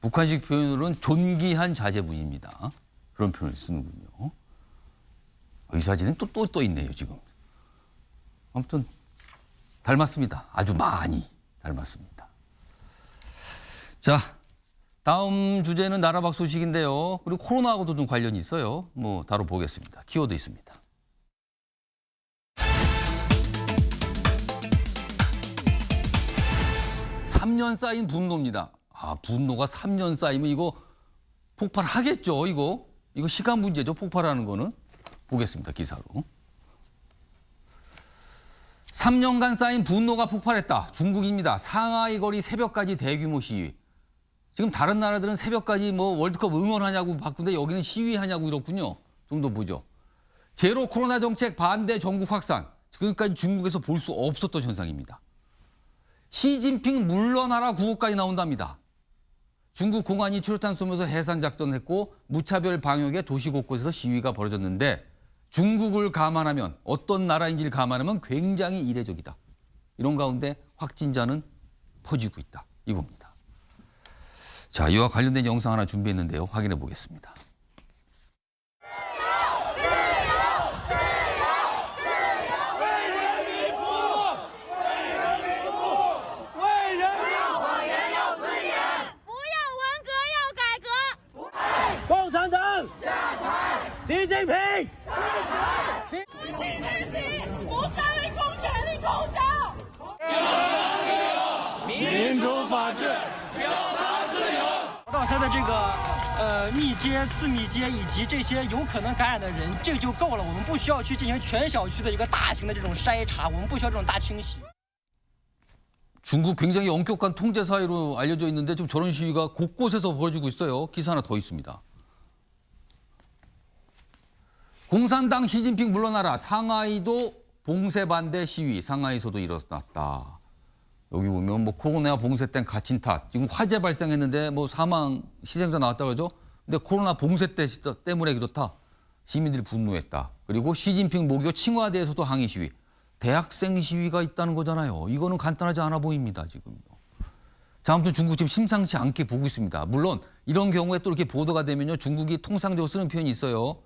북한식 표현으로는 존귀한 자제분입니다. 그런 표현을 쓰는군요. 이 사진은 또 있네요, 지금. 아무튼 닮았습니다. 아주 많이 닮았습니다. 자, 다음 주제는 나라 밖 소식인데요. 그리고 코로나하고도 좀 관련이 있어요. 뭐 다뤄보겠습니다. 키워드 있습니다. 삼 년 쌓인 분노입니다. 분노가 3년 쌓이면 이거 폭발하겠죠, 이거. 이거 시간 문제죠, 폭발하는 거는. 보겠습니다, 기사로. 3년간 쌓인 분노가 폭발했다. 중국입니다. 상하이 거리 새벽까지 대규모 시위. 지금 다른 나라들은 새벽까지 뭐 월드컵 응원하냐고 바쁜데 여기는 시위하냐고 이렇군요. 좀 더 보죠. 제로 코로나 정책 반대 전국 확산. 지금까지 중국에서 볼 수 없었던 현상입니다. 시진핑 물러나라 구호까지 나온답니다. 중국 공안이 최루탄 쏘면서 해산 작전을 했고 무차별 방역에 도시 곳곳에서 시위가 벌어졌는데 중국을 감안하면 어떤 나라인지를 감안하면 굉장히 이례적이다. 이런 가운데 확진자는 퍼지고 있다. 이겁니다. 자, 이와 관련된 영상 하나 준비했는데요. 확인해 보겠습니다.它的这个密接、次密接以及这些有可能感染的人，这就够了。我们不需要去进行全小区的一个大型的这种筛查，我们不需要这种大清洗。 중국 굉장히 엄격한 통제 사회로 알려져 있는데 지금 저런 시위가 곳곳에서 벌어지고 있어요. 기사 하나 더 있습니다. 공산당 시진핑 물러나라. 상하이도 봉쇄 반대 시위. 상하이에서도 일어났다. 여기 보면 뭐 코로나 봉쇄 땐 갇힌 탓. 지금 화재 발생했는데 뭐 사망 희생자 나왔다 그러죠. 근데 코로나 봉쇄 때문에 그렇다. 시민들이 분노했다. 그리고 시진핑 모교 칭화대에서도 항의 시위. 대학생 시위가 있다는 거잖아요. 이거는 간단하지 않아 보입니다, 지금. 자, 아무튼 중국 지금 심상치 않게 보고 있습니다. 물론 이런 경우에 또 이렇게 보도가 되면요. 중국이 통상적으로 쓰는 표현이 있어요.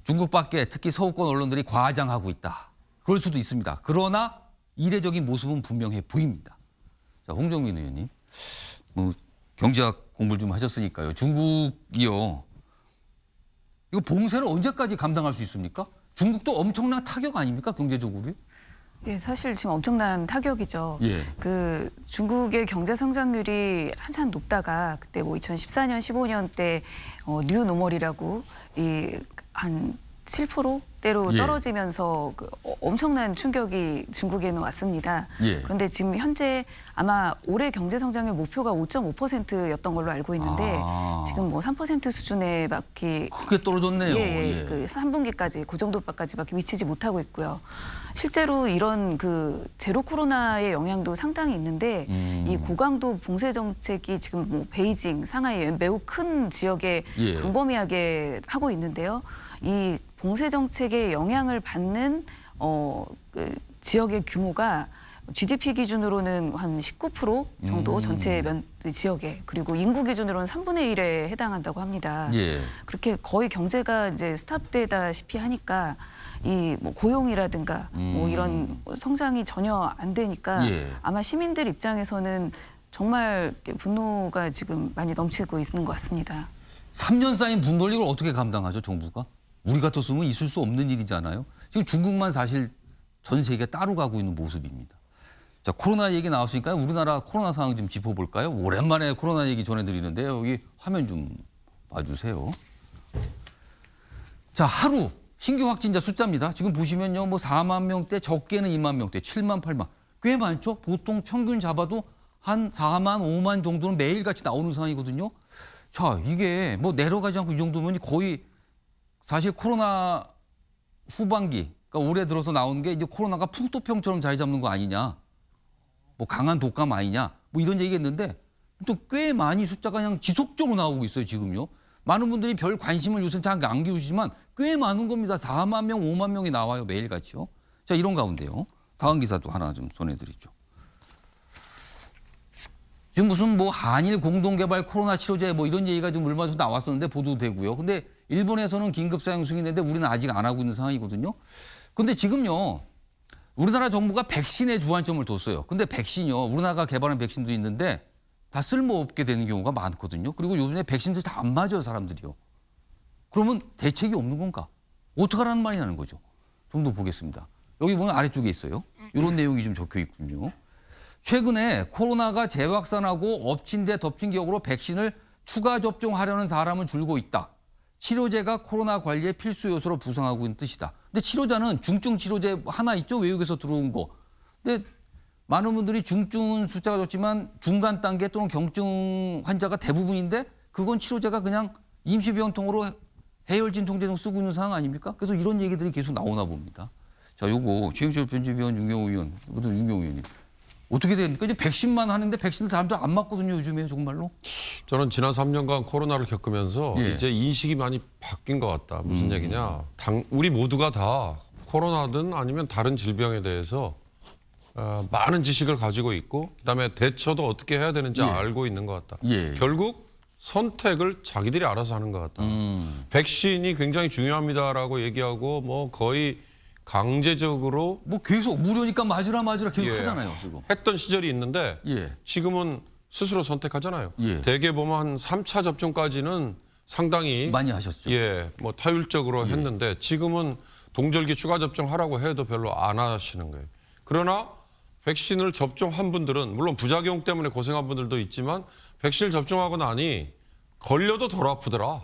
중국 밖에 특히 서구권 언론들이 과장하고 있다. 그럴 수도 있습니다. 그러나 이례적인 모습은 분명해 보입니다. 자, 홍정민 의원님. 뭐 경제학 공부를 좀 하셨으니까요. 중국이요. 이거 봉쇄를 언제까지 감당할 수 있습니까? 중국도 엄청난 타격 아닙니까? 경제적으로요? 네, 사실 지금 엄청난 타격이죠. 예. 그 중국의 경제 성장률이 한참 높다가 그때 뭐 2014년, 15년 때 뉴 노멀이라고 이 한 7%대로 예. 떨어지면서 그 엄청난 충격이 중국에는 왔습니다. 예. 그런데 지금 현재 아마 올해 경제 성장률 목표가 5.5%였던 걸로 알고 있는데 지금 뭐 3% 수준에밖에 크게 떨어졌네요. 예. 그 3분기까지 그 정도까지밖에 미치지 못하고 있고요. 실제로 이런 그 제로 코로나의 영향도 상당히 있는데 이 고강도 봉쇄 정책이 지금 뭐 베이징, 상하이 매우 큰 지역에 예. 광범위하게 하고 있는데요. 이 봉쇄 정책의 영향을 받는 그 지역의 규모가 GDP 기준으로는 한 19% 정도 전체 지역에, 그리고 인구 기준으로는 3분의 1에 해당한다고 합니다. 예. 그렇게 거의 경제가 이제 스탑되다시피 하니까 이 뭐 고용이라든가 뭐 이런 성장이 전혀 안 되니까 예. 아마 시민들 입장에서는 정말 분노가 지금 많이 넘치고 있는 것 같습니다. 3년 쌓인 분노를 이걸 어떻게 감당하죠, 정부가? 우리 같았으면 있을 수 없는 일이잖아요. 지금 중국만 사실 전 세계가 따로 가고 있는 모습입니다. 자, 코로나 얘기 나왔으니까 우리나라 코로나 상황 좀 짚어볼까요? 오랜만에 코로나 얘기 전해드리는데 여기 화면 좀 봐주세요. 자, 하루 신규 확진자 숫자입니다. 지금 보시면요, 뭐 4만 명대, 적게는 2만 명대, 7만, 8만. 꽤 많죠? 보통 평균 잡아도 한 4만, 5만 정도는 매일같이 나오는 상황이거든요. 자, 이게 뭐 내려가지 않고 이 정도면 거의 사실 코로나 후반기, 그러니까 올해 들어서 나오는 게 이제 코로나가 풍토병처럼 자리 잡는 거 아니냐. 뭐 강한 독감 아니냐. 뭐 이런 얘기했는데 또 꽤 많이 숫자가 그냥 지속적으로 나오고 있어요, 지금요. 많은 분들이 별 관심을 요새 잘 안 기울이시지만 꽤 많은 겁니다. 4만 명, 5만 명이 나와요, 매일같이요. 자, 이런 가운데요. 다음 기사도 하나 좀 전해드리죠. 지금 무슨 뭐 한일 공동개발 코로나 치료제 뭐 이런 얘기가 좀 얼마 전에 나왔었는데 보도되고요. 근데 일본에서는 긴급 사용 중인데 우리는 아직 안 하고 있는 상황이거든요. 근데 지금요, 우리나라 정부가 백신에 주안점을 뒀어요. 근데 백신이요, 우리나라가 개발한 백신도 있는데 다 쓸모없게 되는 경우가 많거든요. 그리고 요즘에 백신들 다 안 맞아요, 사람들이요. 그러면 대책이 없는 건가? 어떡하라는 말이 나는 거죠. 좀 더 보겠습니다. 여기 보면 아래쪽에 있어요. 이런 내용이 좀 적혀 있군요. 최근에 코로나가 재확산하고 엎친 데 덮친 격으로 백신을 추가 접종하려는 사람은 줄고 있다. 치료제가 코로나 관리의 필수 요소로 부상하고 있는 뜻이다. 근데 치료자는 중증 치료제 하나 있죠? 외국에서 들어온 거. 근데 많은 분들이 중증은 숫자가 적지만 중간 단계 또는 경증 환자가 대부분인데 그건 치료제가 그냥 임시병통으로 해열진통제 등 쓰고 있는 상황 아닙니까? 그래서 이런 얘기들이 계속 나오나 봅니다. 자, 요거 최영철 편집위원, 윤경호 의원, 윤경호 의원님. 어떻게 됩니까? 이제 백신만 하는데 백신을 사람들 안 맞거든요, 요즘에 정말로. 저는 지난 3년간 코로나를 겪으면서 예. 이제 인식이 많이 바뀐 것 같다. 무슨 얘기냐. 우리 모두가 다 코로나든 아니면 다른 질병에 대해서 많은 지식을 가지고 있고 그다음에 대처도 어떻게 해야 되는지 예. 알고 있는 것 같다. 예. 결국 선택을 자기들이 알아서 하는 것 같다. 백신이 굉장히 중요합니다라고 얘기하고 뭐 거의 강제적으로 뭐 계속 무료니까 맞으라 계속 예, 하잖아요, 지금. 했던 시절이 있는데 예. 지금은 스스로 선택하잖아요. 예. 대개 보면 한 3차 접종까지는 상당히 많이 하셨죠. 예, 뭐 타율적으로 했는데 지금은 동절기 추가 접종하라고 해도 별로 안 하시는 거예요. 그러나 백신을 접종한 분들은 물론 부작용 때문에 고생한 분들도 있지만 백신을 접종하고 나니 걸려도 덜 아프더라.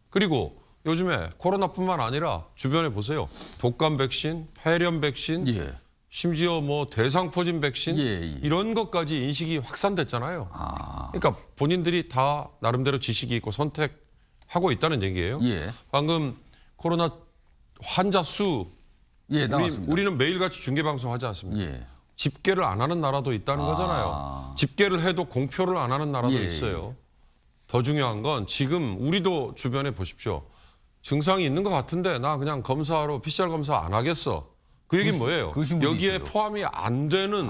그리고 요즘에 코로나뿐만 아니라 주변에 보세요. 독감 백신, 폐렴 백신, 예. 심지어 뭐 대상포진 백신 예. 이런 것까지 인식이 확산됐잖아요. 아. 그러니까 본인들이 다 나름대로 지식이 있고 선택하고 있다는 얘기예요. 예. 방금 코로나 환자 수 예, 나왔습니다. 우리는 매일같이 중계방송 하지 않습니까? 예. 집계를 안 하는 나라도 있다는 거잖아요. 집계를 해도 공표를 안 하는 나라도 예, 있어요. 더 중요한 건 지금 우리도 주변에 보십시오. 증상이 있는 것 같은데 나 그냥 검사로 PCR 검사 안 하겠어. 그 얘기는 뭐예요? 그러신 분도 여기에 있어요. 포함이 안 되는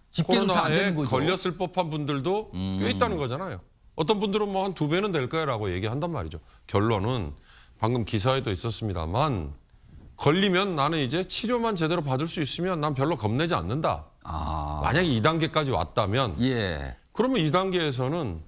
집계는 잘 안 되는 코로나에 거죠. 걸렸을 법한 분들도 꽤 있다는 거잖아요. 어떤 분들은 뭐 한 2배는 될 거야라고 얘기한단 말이죠. 결론은 방금 기사에도 있었습니다만 걸리면 나는 이제 치료만 제대로 받을 수 있으면 난 별로 겁내지 않는다. 만약에 2단계까지 왔다면 예. 그러면 2단계에서는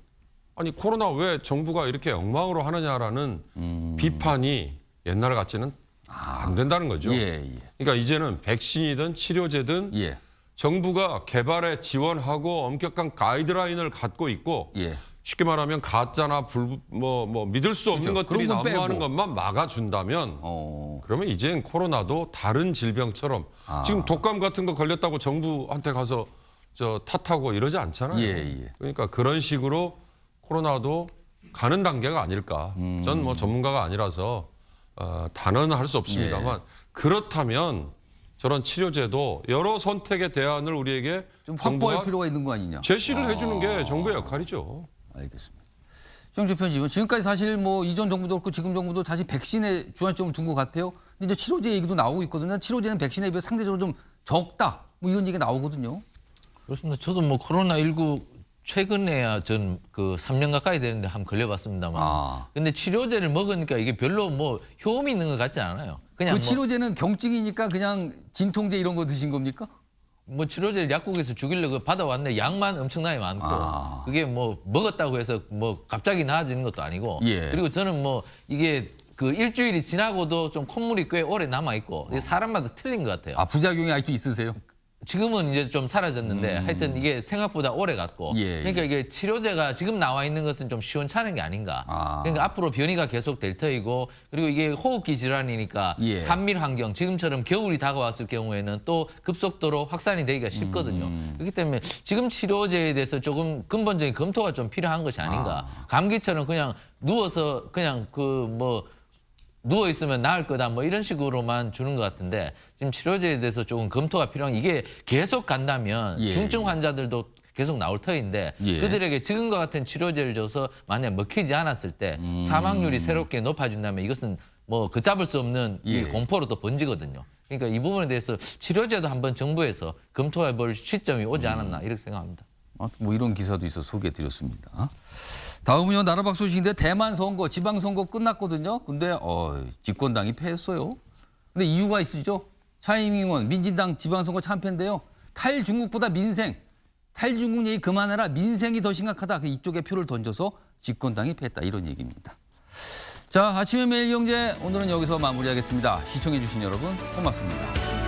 아니 코로나 왜 정부가 이렇게 엉망으로 하느냐라는 비판이 옛날 같지는 안 된다는 거죠. 예. 그러니까 이제는 백신이든 치료제든 예. 정부가 개발에 지원하고 엄격한 가이드라인을 갖고 있고 예. 쉽게 말하면 가짜나 믿을 수 없는 그렇죠. 것들이 그런 건 난무하는 빼고. 것만 막아준다면 그러면 이젠 코로나도 다른 질병처럼 지금 독감 같은 거 걸렸다고 정부한테 가서 저 탓하고 이러지 않잖아요. 예. 그러니까 그런 식으로 코로나도 가는 단계가 아닐까. 전 뭐 전문가가 아니라서 단언은 할 수 없습니다만 그렇다면 저런 치료제도 여러 선택의 대안을 우리에게 좀 정부가 확보할 필요가 있는 거 아니냐. 제시를 해주는 게 정부의 역할이죠. 알겠습니다. 최영철 편집은 지금까지 사실 뭐 이전 정부도 그렇고 지금 정부도 다시 백신에 주안점을 둔 것 같아요. 근데 이제 치료제 얘기도 나오고 있거든요. 치료제는 백신에 비해 상대적으로 좀 적다. 뭐 이런 얘기가 나오거든요. 그렇습니다. 저도 뭐 코로나19 최근에야 전 그 3년 가까이 되는데 한번 걸려봤습니다만. 근데 치료제를 먹으니까 이게 별로 뭐 효험이 있는 것 같지 않아요. 그냥 그 치료제는 경증이니까 그냥 진통제 이런 거 드신 겁니까? 뭐 치료제를 약국에서 주길래 그 받아왔는데 양만 엄청나게 많고 그게 뭐 먹었다고 해서 뭐 갑자기 나아지는 것도 아니고 예. 그리고 저는 뭐 이게 그 일주일이 지나고도 좀 콧물이 꽤 오래 남아 있고 이게 사람마다 틀린 것 같아요. 아, 부작용이 아직도 있으세요? 지금은 이제 좀 사라졌는데 하여튼 이게 생각보다 오래 갔고 예, 그러니까 이게 치료제가 지금 나와 있는 것은 좀 시원찮은 게 아닌가. 그러니까 앞으로 변이가 계속 될 터이고 그리고 이게 호흡기 질환이니까 예. 산밀 환경 지금처럼 겨울이 다가왔을 경우에는 또 급속도로 확산이 되기가 쉽거든요. 그렇기 때문에 지금 치료제에 대해서 조금 근본적인 검토가 좀 필요한 것이 아닌가. 감기처럼 그냥 누워서 그냥 누워 있으면 나을 거다 뭐 이런 식으로만 주는 것 같은데 지금 치료제에 대해서 조금 검토가 필요한 이게 계속 간다면 예. 중증 환자들도 계속 나올 터인데 예. 그들에게 지금과 같은 치료제를 줘서 만약 먹히지 않았을 때 사망률이 새롭게 높아진다면 이것은 뭐 걷잡을 수 없는 이 예. 공포로 또 번지거든요. 그러니까 이 부분에 대해서 치료제도 한번 정부에서 검토해 볼 시점이 오지 않았나 이렇게 생각합니다. 뭐 이런 기사도 있어 소개해드렸습니다. 다음은요, 나라박 소식인데 대만 선거, 지방 선거 끝났거든요. 근데 집권당이 패했어요. 근데 이유가 있으죠. 차이밍원 민진당 지방 선거 참패인데요. 탈중국보다 민생, 탈중국 얘기 그만해라. 민생이 더 심각하다. 이쪽에 표를 던져서 집권당이 패했다. 이런 얘기입니다. 자, 아침의 매일경제 오늘은 여기서 마무리하겠습니다. 시청해주신 여러분 고맙습니다.